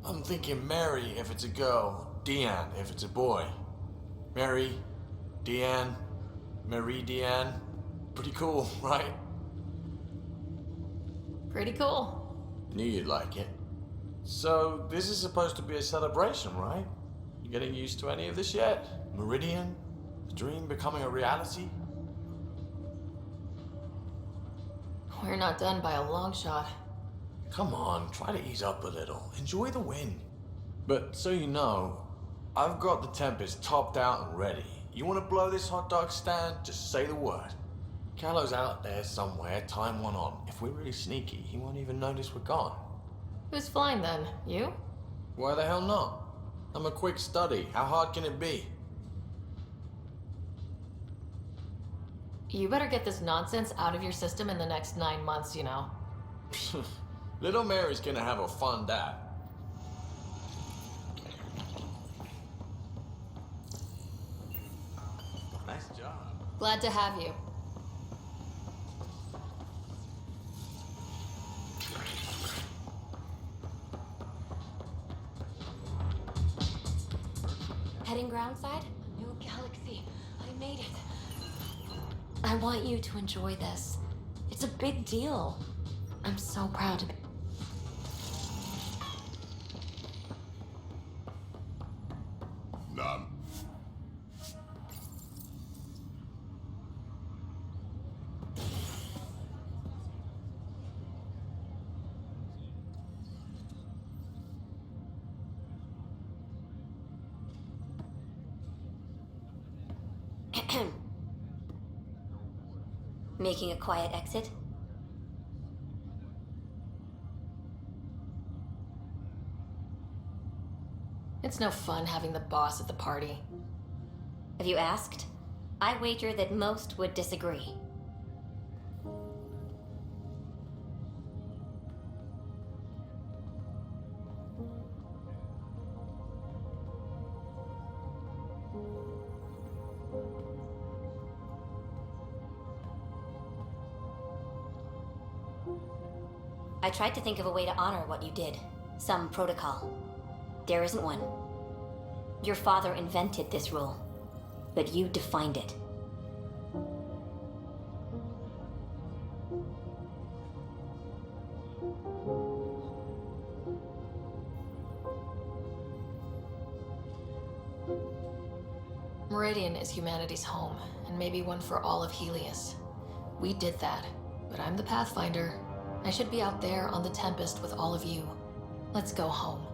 I'm thinking Mary if it's a girl, Deanne if it's a boy. Mary, Deanne, Marie Deanne. Pretty cool, right? Pretty cool. Knew you'd like it. So, this is supposed to be a celebration, right? You getting used to any of this yet? Meridian? The dream becoming a reality? We're not done by a long shot. Come on, try to ease up a little. Enjoy the win. But so you know, I've got the Tempest topped out and ready. You want to blow this hot dog stand? Just say the word. Callow's out there somewhere, time one on. If we're really sneaky, he won't even notice we're gone. Who's flying then? You? Why the hell not? I'm a quick study. How hard can it be? You better get this nonsense out of your system in the next 9 months, you know. Little Mary's gonna have a fun day. Nice job. Glad to have you. Heading groundside? New galaxy. I made it. I want you to enjoy this. It's a big deal. I'm so proud to be. None. Making a quiet exit? It's no fun having the boss at the party. Have you asked? I wager that most would disagree. I tried to think of a way to honor what you did. Some protocol. There isn't one. Your father invented this rule, but you defined it. Meridian is humanity's home, and maybe one for all of Helios. We did that, but I'm the Pathfinder. I should be out there on the Tempest with all of you. Let's go home.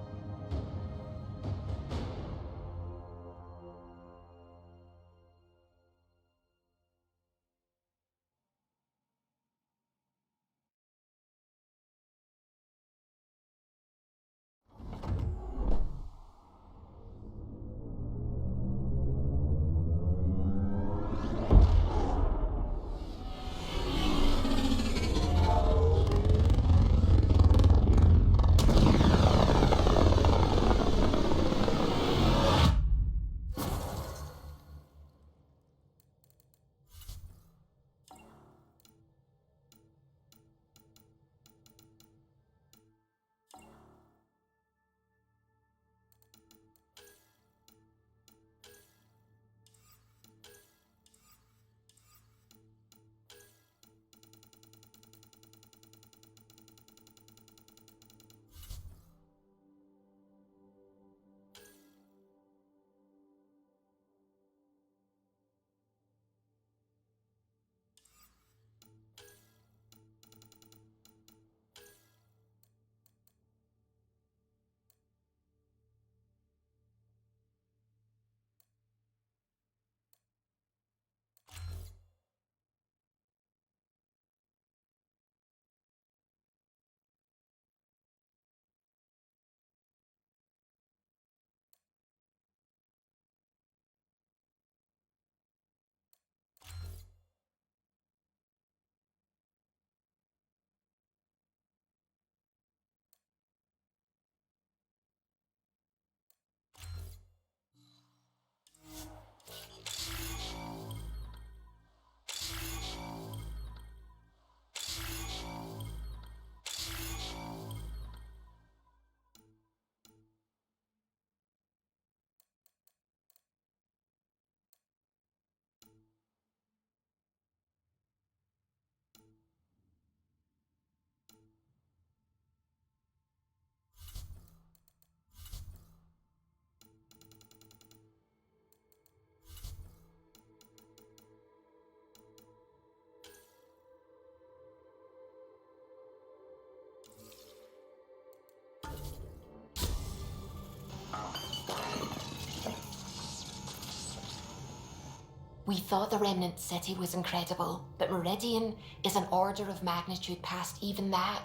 We thought the Remnant City was incredible, but Meridian is an order of magnitude past even that.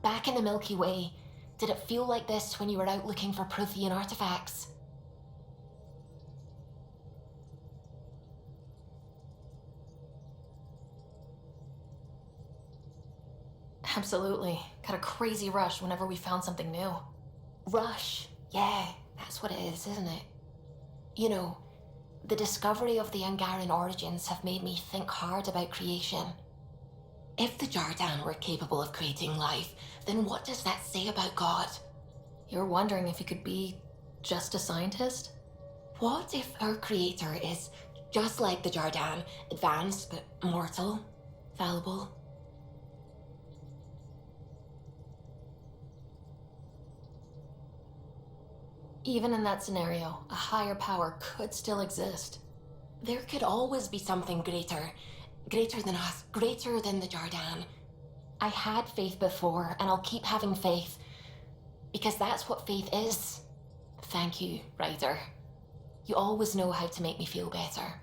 Back in the Milky Way, did it feel like this when you were out looking for Prothean artifacts? Absolutely. Got a crazy rush whenever we found something new. Rush. Yeah, that's what it is, isn't it? You know, the discovery of the Angaran origins have made me think hard about creation. If the Jardan were capable of creating life, then what does that say about God? You're wondering if he could be just a scientist? What if our creator is just like the Jardan, advanced but mortal, fallible? Even in that scenario, a higher power could still exist. There could always be something greater. Greater than us, greater than the Jardan. I had faith before, and I'll keep having faith. Because that's what faith is. Thank you, Ryder. You always know how to make me feel better.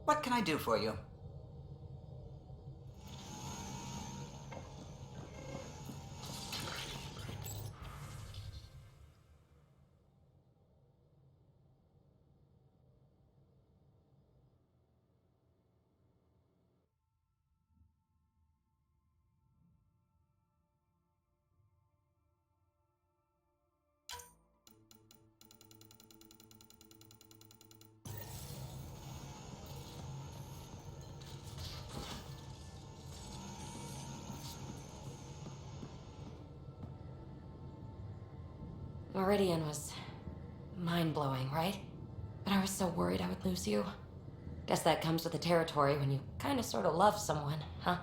What can I do for you? Meridian was mind-blowing, right? But I was so worried I would lose you. Guess that comes with the territory when you kind of sort of love someone, huh?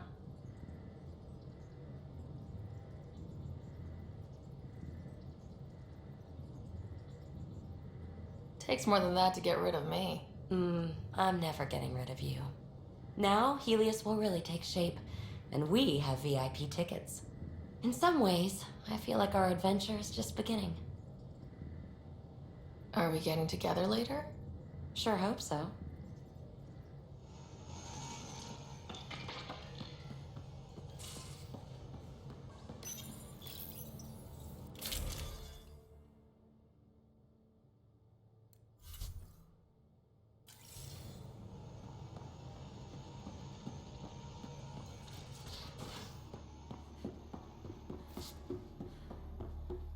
Takes more than that to get rid of me. I'm never getting rid of you. Now, Helios will really take shape, and we have VIP tickets. In some ways, I feel like our adventure is just beginning. Are we getting together later? Sure hope so.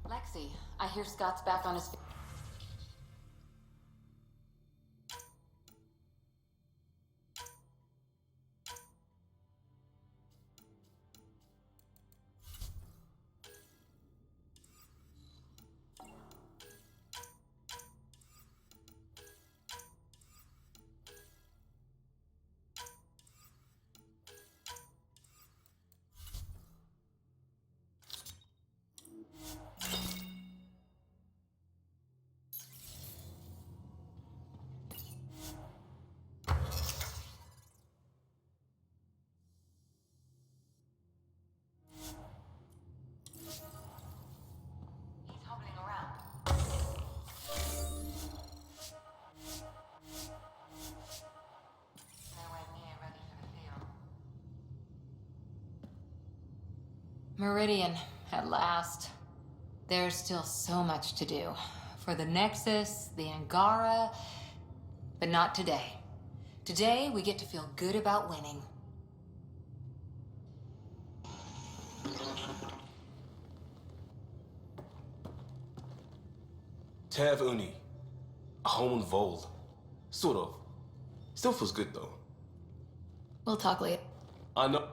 Lexi, I hear Scott's back on his... Meridian, at last. There's still so much to do. For the Nexus, the Angara, but not today. Today, we get to feel good about winning. Tev Uni. A home on Vold. Sort of. Still feels good though. We'll talk later. I know.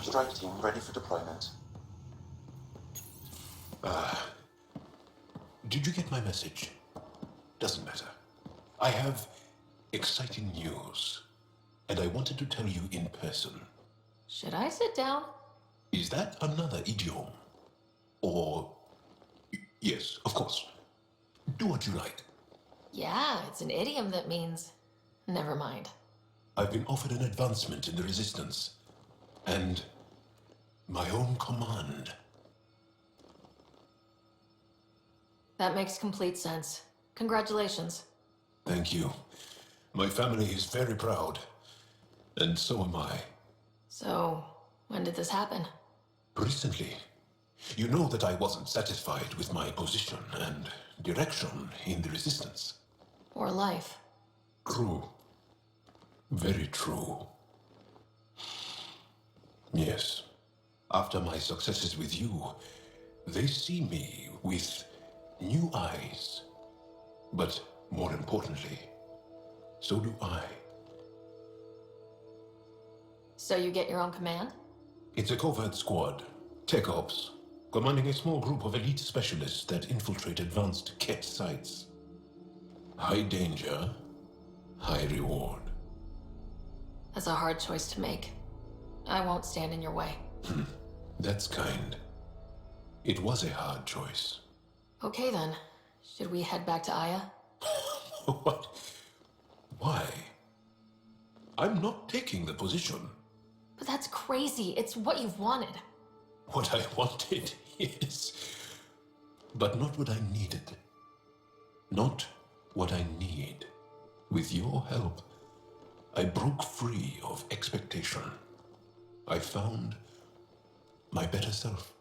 Strike team ready for deployment. Did you get my message? Doesn't matter. I have exciting news, and I wanted to tell you in person. Should I sit down? Is that another idiom? Or... Yes, of course. Do what you like. Yeah, it's an idiom that means... Never mind. I've been offered an advancement in the Resistance. And... my own command. That makes complete sense. Congratulations. Thank you. My family is very proud. And so am I. So, when did this happen? Recently. You know that I wasn't satisfied with my position and direction in the Resistance. Or life. True. Very true. Yes. After my successes with you, they see me with new eyes. But more importantly, so do I. So you get your own command? It's a covert squad, Tech Ops, commanding a small group of elite specialists that infiltrate advanced Ket sites. High danger, high reward. That's a hard choice to make. I won't stand in your way. That's kind. It was a hard choice. Okay then. Should we head back to Aya? What? Why? I'm not taking the position. But that's crazy. It's what you've wanted. What I wanted, yes. But not what I needed. Not what I need. With your help, I broke free of expectation. I found my better self.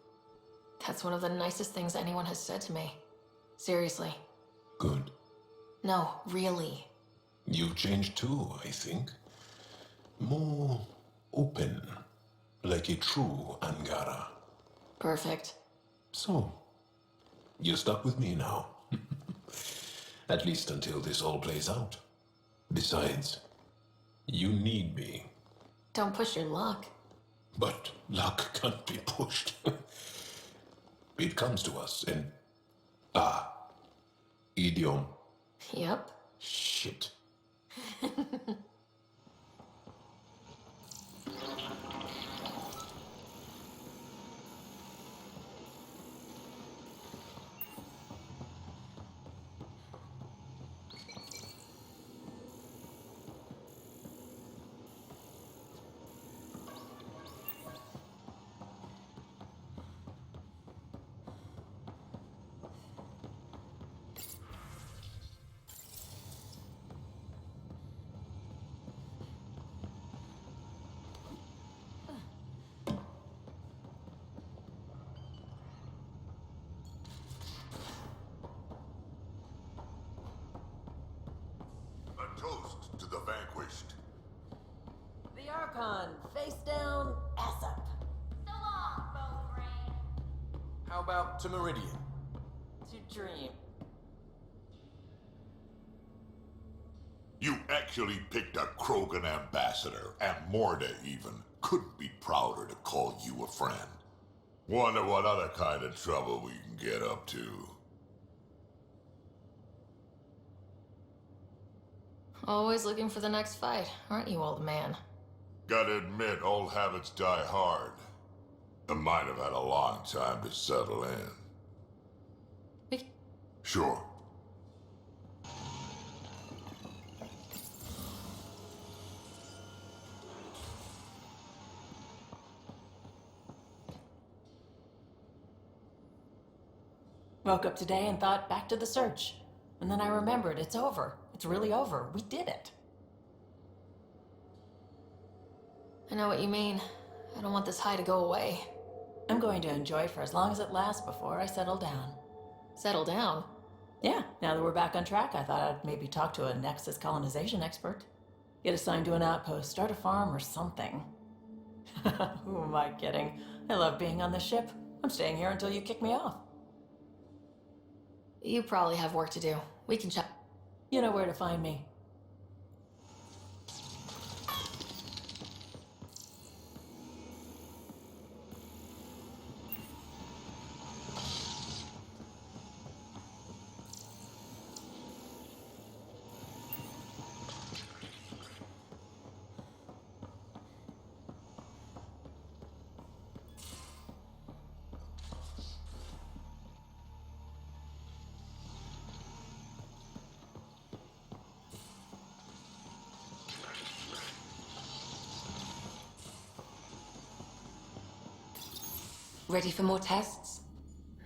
That's one of the nicest things anyone has said to me. Seriously. Good. No, really. You've changed too, I think. More open, like a true Angara. Perfect. So, you're stuck with me now. At least until this all plays out. Besides, you need me. Don't push your luck. But luck can't be pushed. It comes to us in... idiom. Yep. Shit. A toast to the vanquished. The Archon, face down, ass up. So long, bone brain. How about to Meridian? To dream. You actually picked a Krogan ambassador, and Morda even couldn't be prouder to call you a friend. Wonder what other kind of trouble we can get up to. Always looking for the next fight, aren't you, old man? Gotta admit, old habits die hard. I might have had a long time to settle in. Sure. Woke up today and thought back to the search. And then I remembered, it's over. It's really over. We did it. I know what you mean. I don't want this high to go away. I'm going to enjoy it for as long as it lasts before I settle down. Settle down? Yeah, now that we're back on track, I thought I'd maybe talk to a Nexus colonization expert. Get assigned to an outpost, start a farm or something. Who am I kidding? I love being on the ship. I'm staying here until you kick me off. You probably have work to do. We can chat. You know where to find me. Ready for more tests?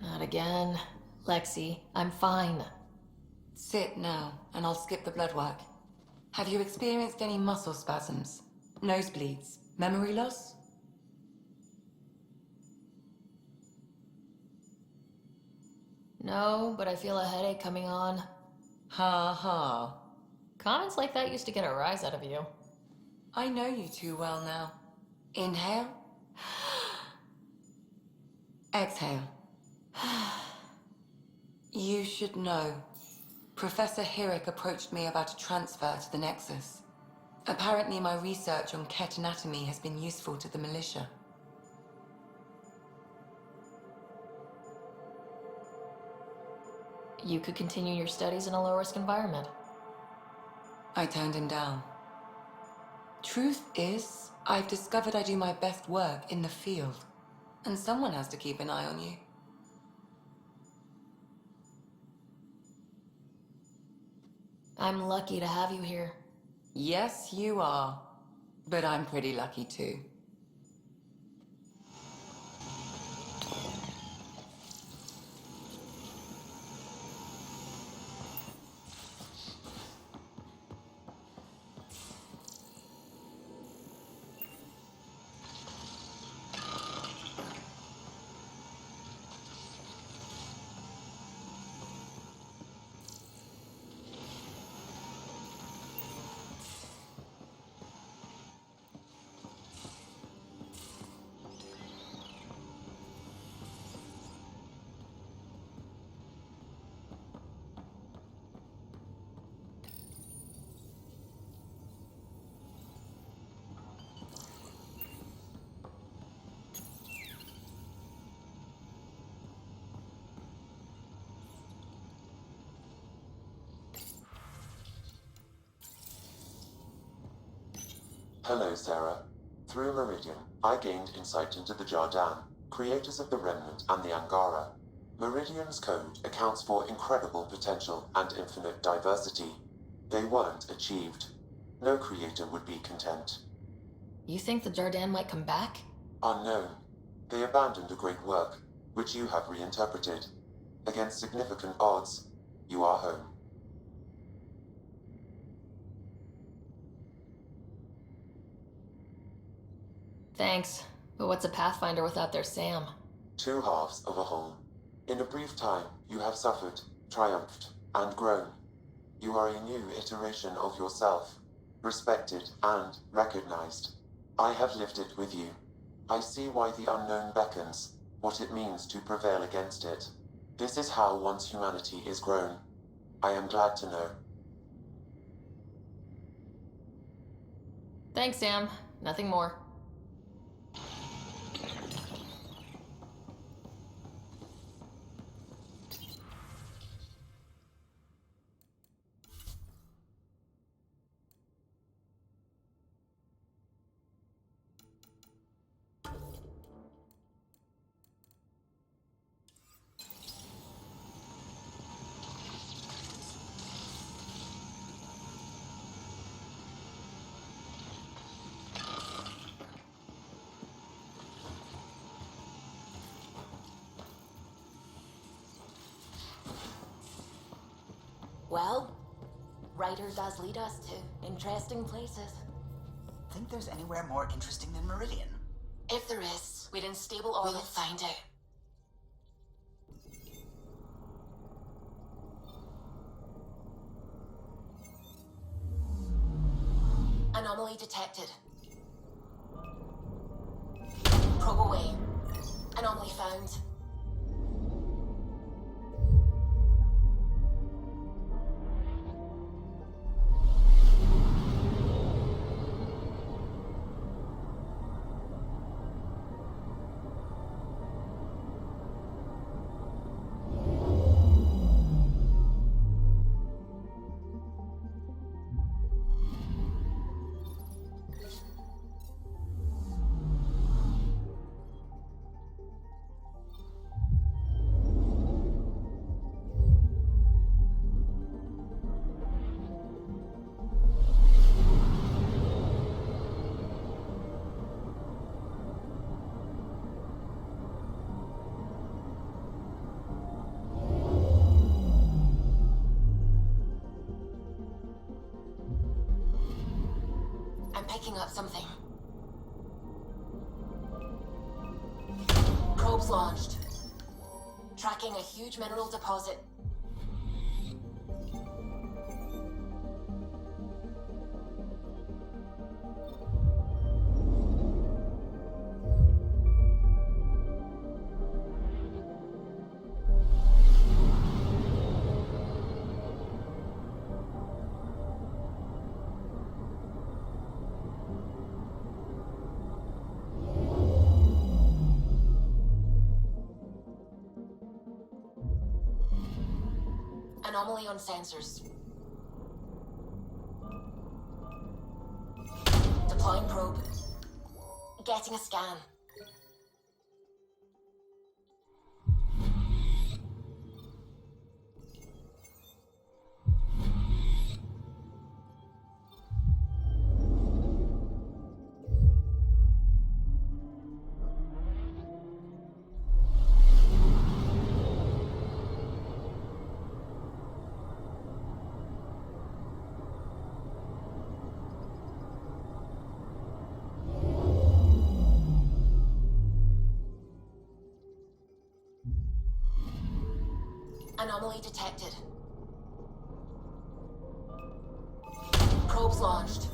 Not again. Lexi, I'm fine. Sit now, and I'll skip the blood work. Have you experienced any muscle spasms? Nosebleeds? Memory loss? No, but I feel a headache coming on. Ha ha. Comments like that used to get a rise out of you. I know you too well now. Inhale. Exhale. You should know. Professor Hirek approached me about a transfer to the Nexus. Apparently my research on Ket anatomy has been useful to the militia. You could continue your studies in a low-risk environment. I turned him down. Truth is, I've discovered I do my best work in the field. And someone has to keep an eye on you. I'm lucky to have you here. Yes, you are. But I'm pretty lucky too. Hello, Sarah. Through Meridian, I gained insight into the Jardan, creators of the Remnant and the Angara. Meridian's code accounts for incredible potential and infinite diversity. They weren't achieved. No creator would be content. You think the Jardan might come back? Unknown. They abandoned a great work, which you have reinterpreted. Against significant odds, you are home. Thanks, but what's a Pathfinder without their Sam? Two halves of a whole. In a brief time, you have suffered, triumphed, and grown. You are a new iteration of yourself, respected and recognized. I have lived it with you. I see why the unknown beckons, what it means to prevail against it. This is how one's humanity is grown. I am glad to know. Thanks, Sam. Nothing more. Well, Ryder does lead us to interesting places. Think there's anywhere more interesting than Meridian? If there is, we're in stable orbit. We'll find out. Anomaly detected. Probe away. Anomaly found. picking up something. Probes launched. Tracking a huge mineral deposit. Anomaly on sensors. Deploying probe. Getting a scan. Anomaly detected. Probes launched.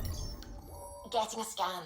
Getting a scan.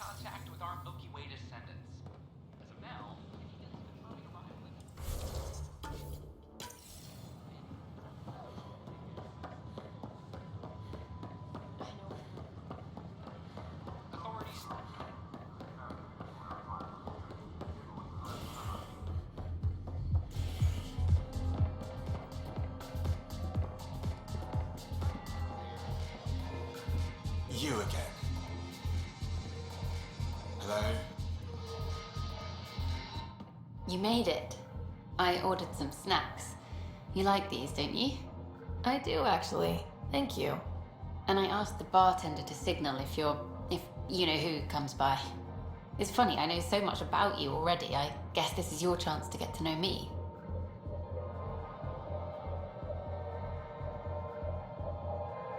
contact with our Milky Way descendants. As of now, You again. Hello? You made it. I ordered some snacks. You like these, don't you? I do, actually. Thank you. And I asked the bartender to signal if you know who comes by. It's funny, I know so much about you already. I guess this is your chance to get to know me.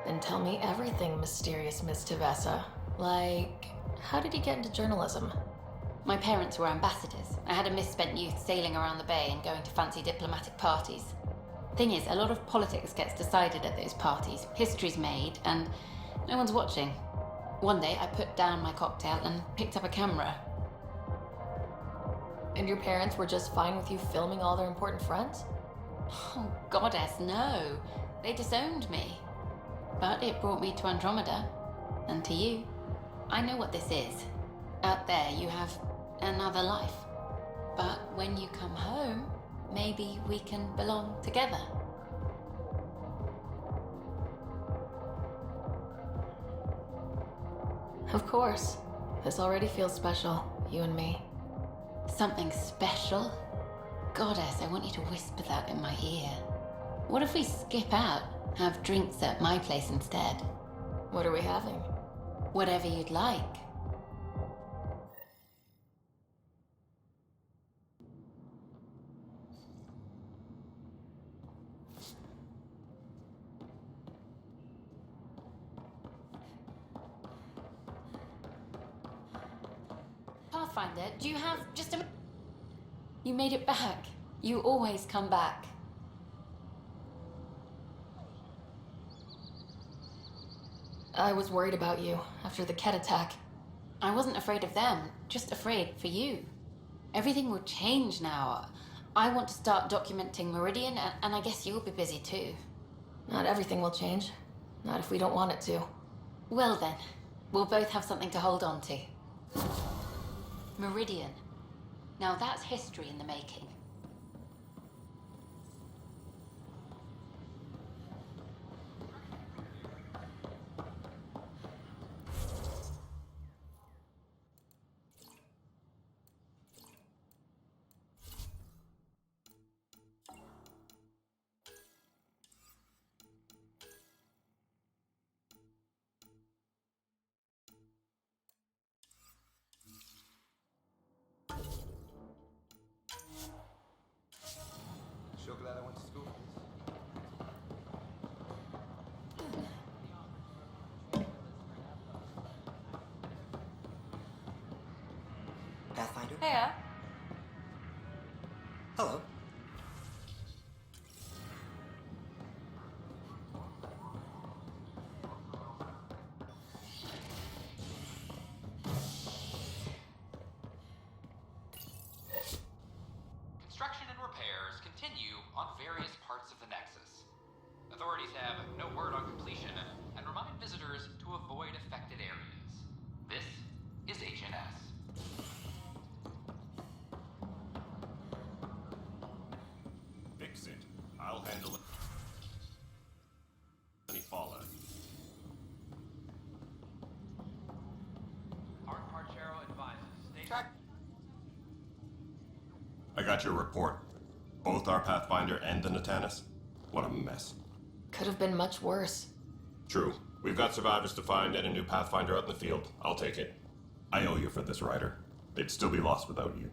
Then tell me everything, mysterious Miss Tevessa. Like, how did you get into journalism? My parents were ambassadors. I had a misspent youth sailing around the bay and going to fancy diplomatic parties. Thing is, a lot of politics gets decided at those parties. History's made, and no one's watching. One day, I put down my cocktail and picked up a camera. And your parents were just fine with you filming all their important friends? Oh, goddess, no. They disowned me. But it brought me to Andromeda. And to you. I know what this is. Out there, you have another life. But when you come home, maybe we can belong together. Of course. This already feels special, you and me. Something special? Goddess, I want you to whisper that in my ear. What if we skip out, have drinks at my place instead? What are we having? Whatever you'd like. Pathfinder, do you have just a... You made it back. You always come back. I was worried about you after the Ket attack. I wasn't afraid of them, just afraid for you. Everything will change now. I want to start documenting Meridian, and I guess you'll be busy too. Not everything will change. Not if we don't want it to. Well then, we'll both have something to hold on to. Meridian. Now that's history in the making. Sure glad I went to school for this. Pathfinder? Hiya. Hello. Construction and repairs continue on various parts of the Nexus. Authorities have no word on completion and remind visitors to avoid affected areas. This is HNS. Fix it. I'll handle it. Any fallout? Art Parchero advises. I got your report. Both our Pathfinder and the Natanus. What a mess. Could have been much worse. True. We've got survivors to find and a new Pathfinder out in the field. I'll take it. I owe you for this, Ryder. They'd still be lost without you.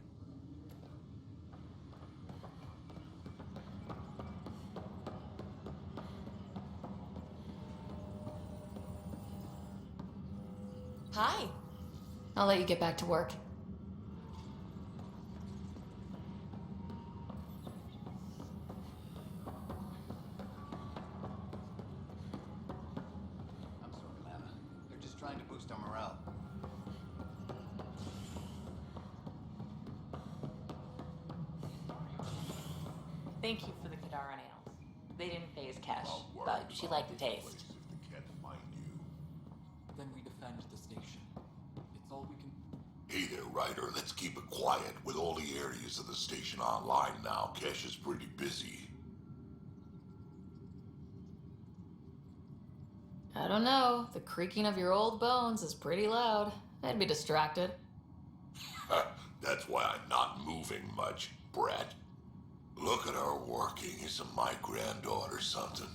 Hi. I'll let you get back to work. I'm sorry, Lana. They're just trying to boost our morale. Thank you for the Kadara nails. They didn't phase Kesh, but she liked the taste. Then we defend the station. It's all we can... Hey there, Ryder. Let's keep it quiet. With all the areas of the station online now, Kesh is pretty busy. I don't know. The creaking of your old bones is pretty loud. I'd be distracted. That's why I'm not moving much, brat. Look at her working. Isn't my granddaughter something?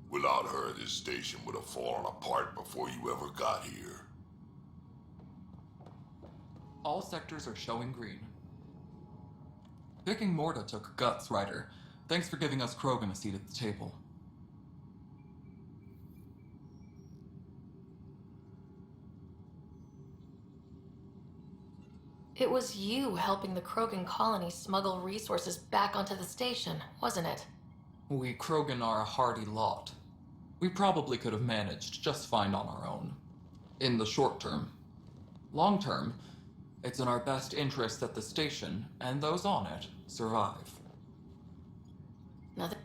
Without her, this station would have fallen apart before you ever got here. All sectors are showing green. Picking Morta took guts, Ryder. Thanks for giving us Krogan a seat at the table. It was you helping the Krogan colony smuggle resources back onto the station, wasn't it? We Krogan are a hardy lot. We probably could have managed just fine on our own. In the short term. Long term, it's in our best interest that the station, and those on it, survive. Nothing.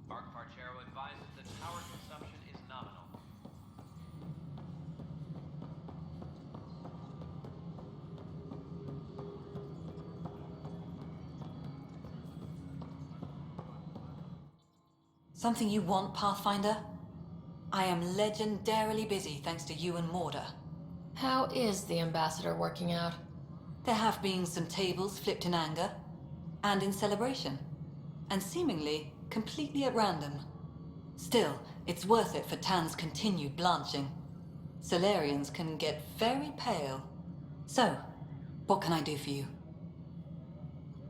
Mark Parchero advises that power consumption is nominal. Something you want, Pathfinder? I am legendarily busy thanks to you and Morda. How is the Ambassador working out? There have been some tables flipped in anger, and in celebration, and seemingly completely at random. Still, it's worth it for Tan's continued blanching. Solarians can get very pale. So, what can I do for you?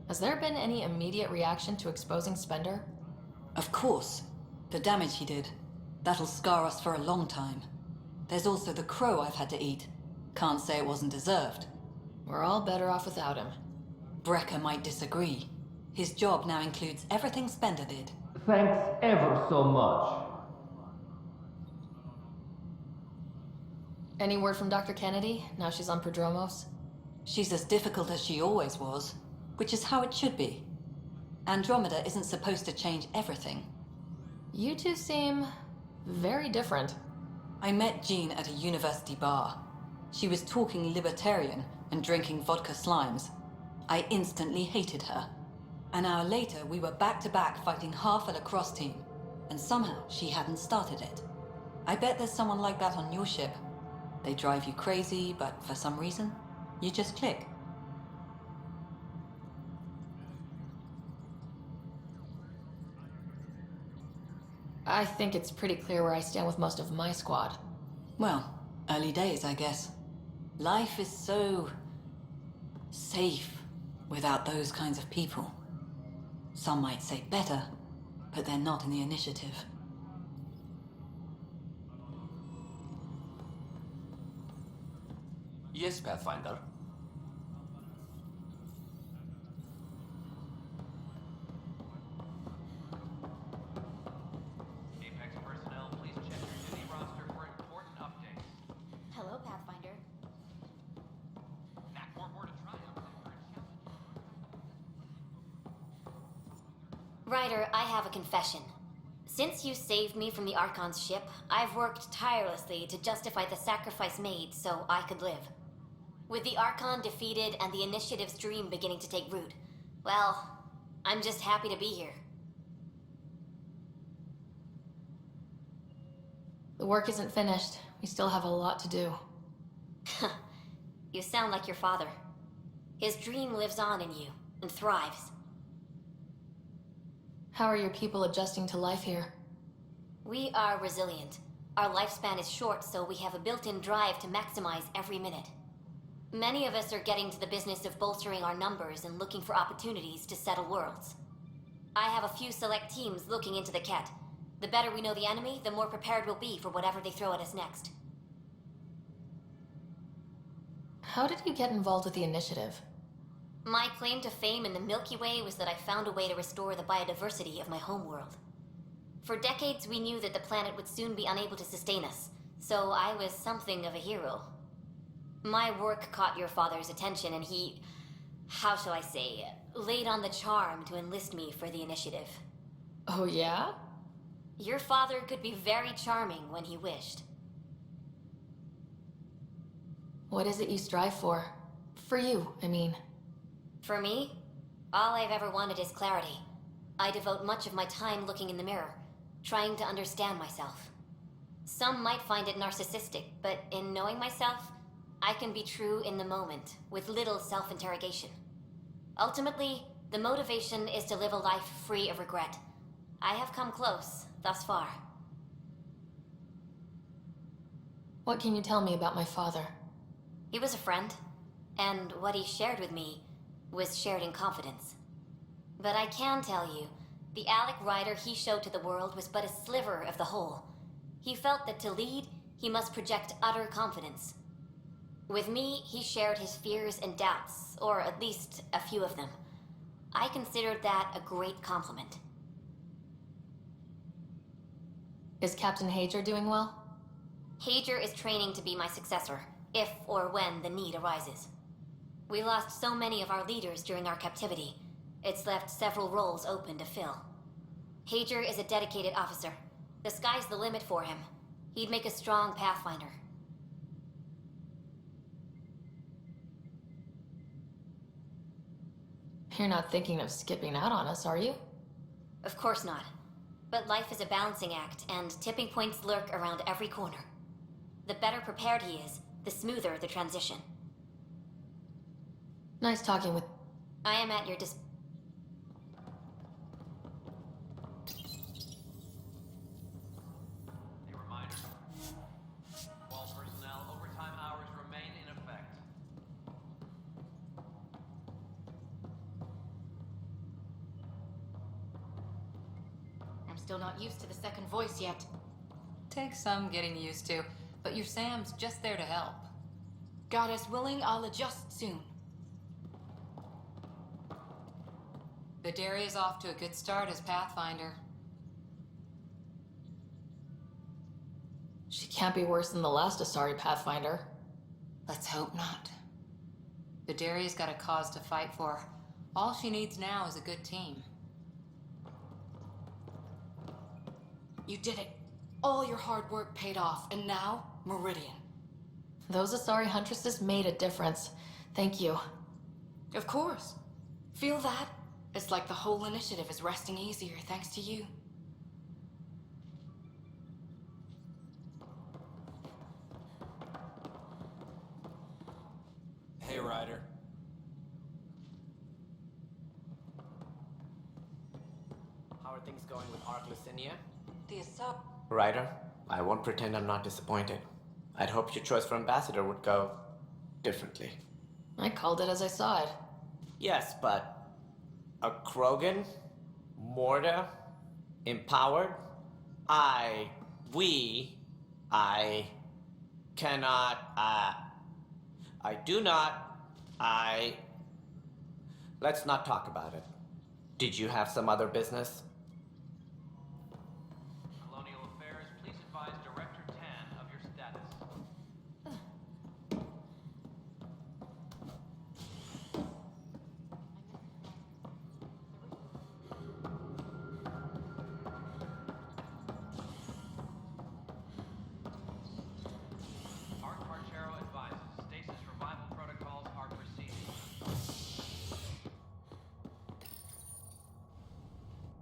Has there been any immediate reaction to exposing Spender? Of course. The damage he did. That'll scar us for a long time. There's also the crow I've had to eat. Can't say it wasn't deserved. We're all better off without him. Brecker might disagree. His job now includes everything Spender did. Thanks ever so much. Any word from Dr. Kennedy, now she's on Prodromos? She's as difficult as she always was, which is how it should be. Andromeda isn't supposed to change everything. You two seem very different. I met Jean at a university bar. She was talking libertarian and drinking vodka slimes. I instantly hated her. An hour later, we were back-to-back fighting half a lacrosse team, and somehow she hadn't started it. I bet there's someone like that on your ship. They drive you crazy, but for some reason, you just click. I think it's pretty clear where I stand with most of my squad. Well, early days, I guess. Life is so safe without those kinds of people. Some might say better, but they're not in the initiative. Yes, Pathfinder. Apex personnel, please check your duty roster for important updates. Hello, Pathfinder. More to Triumph. Ryder, I have a confession. Since you saved me from the Archon's ship, I've worked tirelessly to justify the sacrifice made so I could live. With the Archon defeated and the Initiative's dream beginning to take root, well, I'm just happy to be here. The work isn't finished. We still have a lot to do. You sound like your father. His dream lives on in you and thrives. How are your people adjusting to life here? We are resilient. Our lifespan is short, so we have a built-in drive to maximize every minute. Many of us are getting to the business of bolstering our numbers and looking for opportunities to settle worlds. I have a few select teams looking into the Ket. The better we know the enemy, the more prepared we'll be for whatever they throw at us next. How did you get involved with the Initiative? My claim to fame in the Milky Way was that I found a way to restore the biodiversity of my homeworld. For decades, we knew that the planet would soon be unable to sustain us, so I was something of a hero. My work caught your father's attention, and he, how shall I say, laid on the charm to enlist me for the Initiative. Oh, yeah? Your father could be very charming when he wished. What is it you strive for? For you, I mean. For me, all I've ever wanted is clarity. I devote much of my time looking in the mirror, trying to understand myself. Some might find it narcissistic, but in knowing myself, I can be true in the moment, with little self-interrogation. Ultimately, the motivation is to live a life free of regret. I have come close, thus far. What can you tell me about my father? He was a friend, and what he shared with me was shared in confidence. But I can tell you, the Alec Rider he showed to the world was but a sliver of the whole. He felt that to lead, he must project utter confidence. With me, he shared his fears and doubts, or at least a few of them. I considered that a great compliment. Is Captain Hager doing well? Hager is training to be my successor, if or when the need arises. We lost so many of our leaders during our captivity. It's left several roles open to fill. Hager is a dedicated officer. The sky's the limit for him. He'd make a strong Pathfinder. You're not thinking of skipping out on us, are you? Of course not. But life is a balancing act, and tipping points lurk around every corner. The better prepared he is, the smoother the transition. Nice talking with... I am at your A reminder. All personnel overtime hours remain in effect. I'm still not used to the second voice yet. Takes some getting used to, but your Sam's just there to help. Goddess willing, I'll adjust soon. Vidaria's off to a good start as Pathfinder. She can't be worse than the last Asari Pathfinder. Let's hope not. Vidaria's got a cause to fight for. All she needs now is a good team. You did it. All your hard work paid off, and now, Meridian. Those Asari Huntresses made a difference. Thank you. Of course. Feel that? It's like the whole initiative is resting easier thanks to you. Hey, Ryder. How are things going with Ark Lucinia? The Asari... Ryder, I won't pretend I'm not disappointed. I'd hoped your choice for ambassador would go differently. I called it as I saw it. Yes, but a Krogan? Morda? Empowered? I cannot, I do not, let's not talk about it. Did you have some other business? Colonial Affairs, please advise Director Tan of your status. Art Marchero advises stasis revival protocols are proceeding.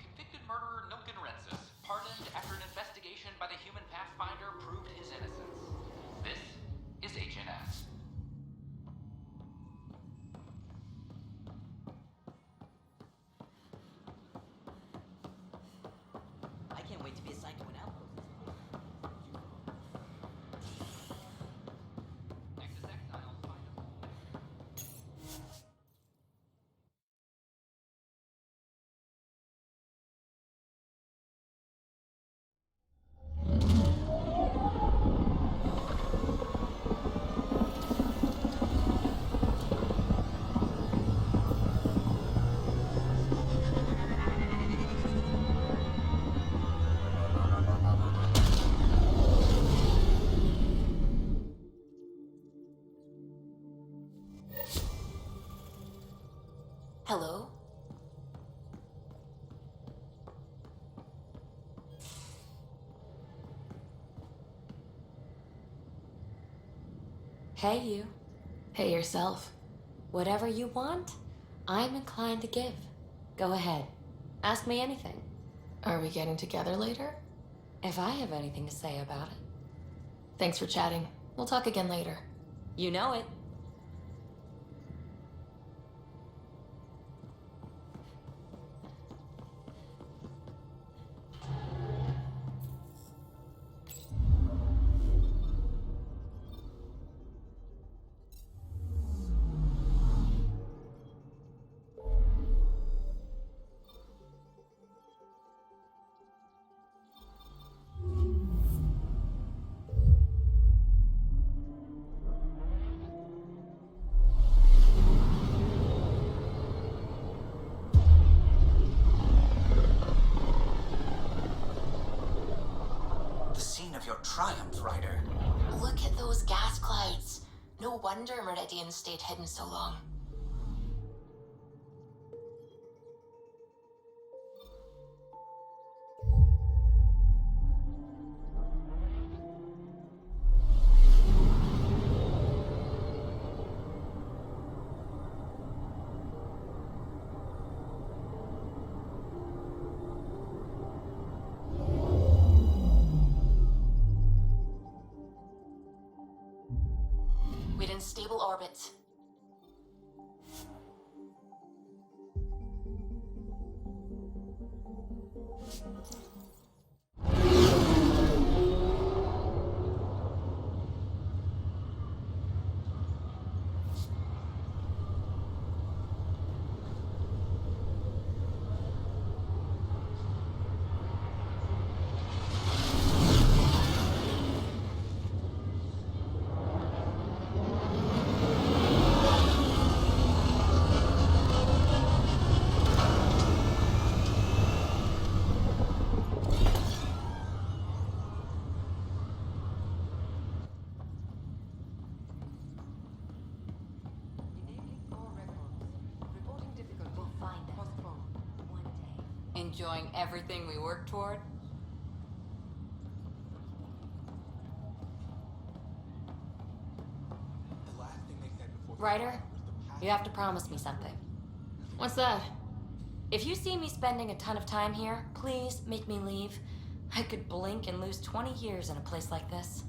Convicted murderer Nilken Rensis, pardoned after an investigation by the human Pathfinder proved his innocence. This is HNS. I can't wait to be assigned to an outpost. Nexus Exiles find a Hello? Hey, you. Hey, yourself. Whatever you want, I'm inclined to give. Go ahead. Ask me anything. Are we getting together later? If I have anything to say about it. Thanks for chatting. We'll talk again later. You know it. wonder Meridian stayed hidden so long. We're in stable orbit. Enjoying everything we work toward? Ryder, you have to promise me something. What's that? If you see me spending a ton of time here, please make me leave. I could blink and lose 20 years in a place like this.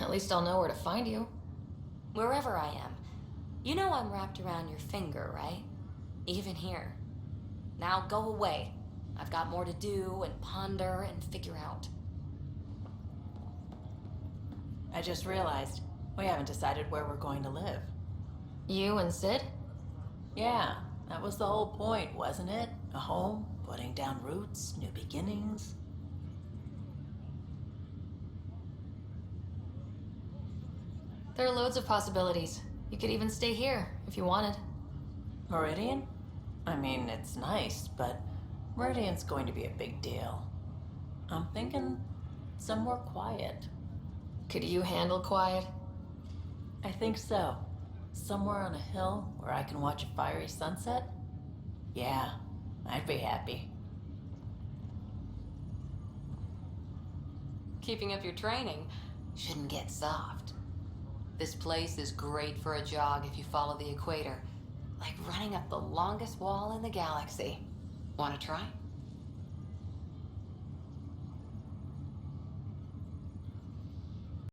At least I'll know where to find you. Wherever I am. You know I'm wrapped around your finger, right? Even here. Now go away. I've got more to do and ponder and figure out. I just realized we haven't decided where we're going to live. You and Sid? Yeah, that was the whole point, wasn't it? A home, putting down roots, new beginnings. There are loads of possibilities. You could even stay here if you wanted. Meridian? I mean, it's nice, but Meridian's going to be a big deal. I'm thinking somewhere quiet. Could you handle quiet? I think so. Somewhere on a hill where I can watch a fiery sunset? Yeah, I'd be happy. Keeping up your training shouldn't get soft. This place is great for a jog if you follow the equator. Like running up the longest wall in the galaxy. Wanna try?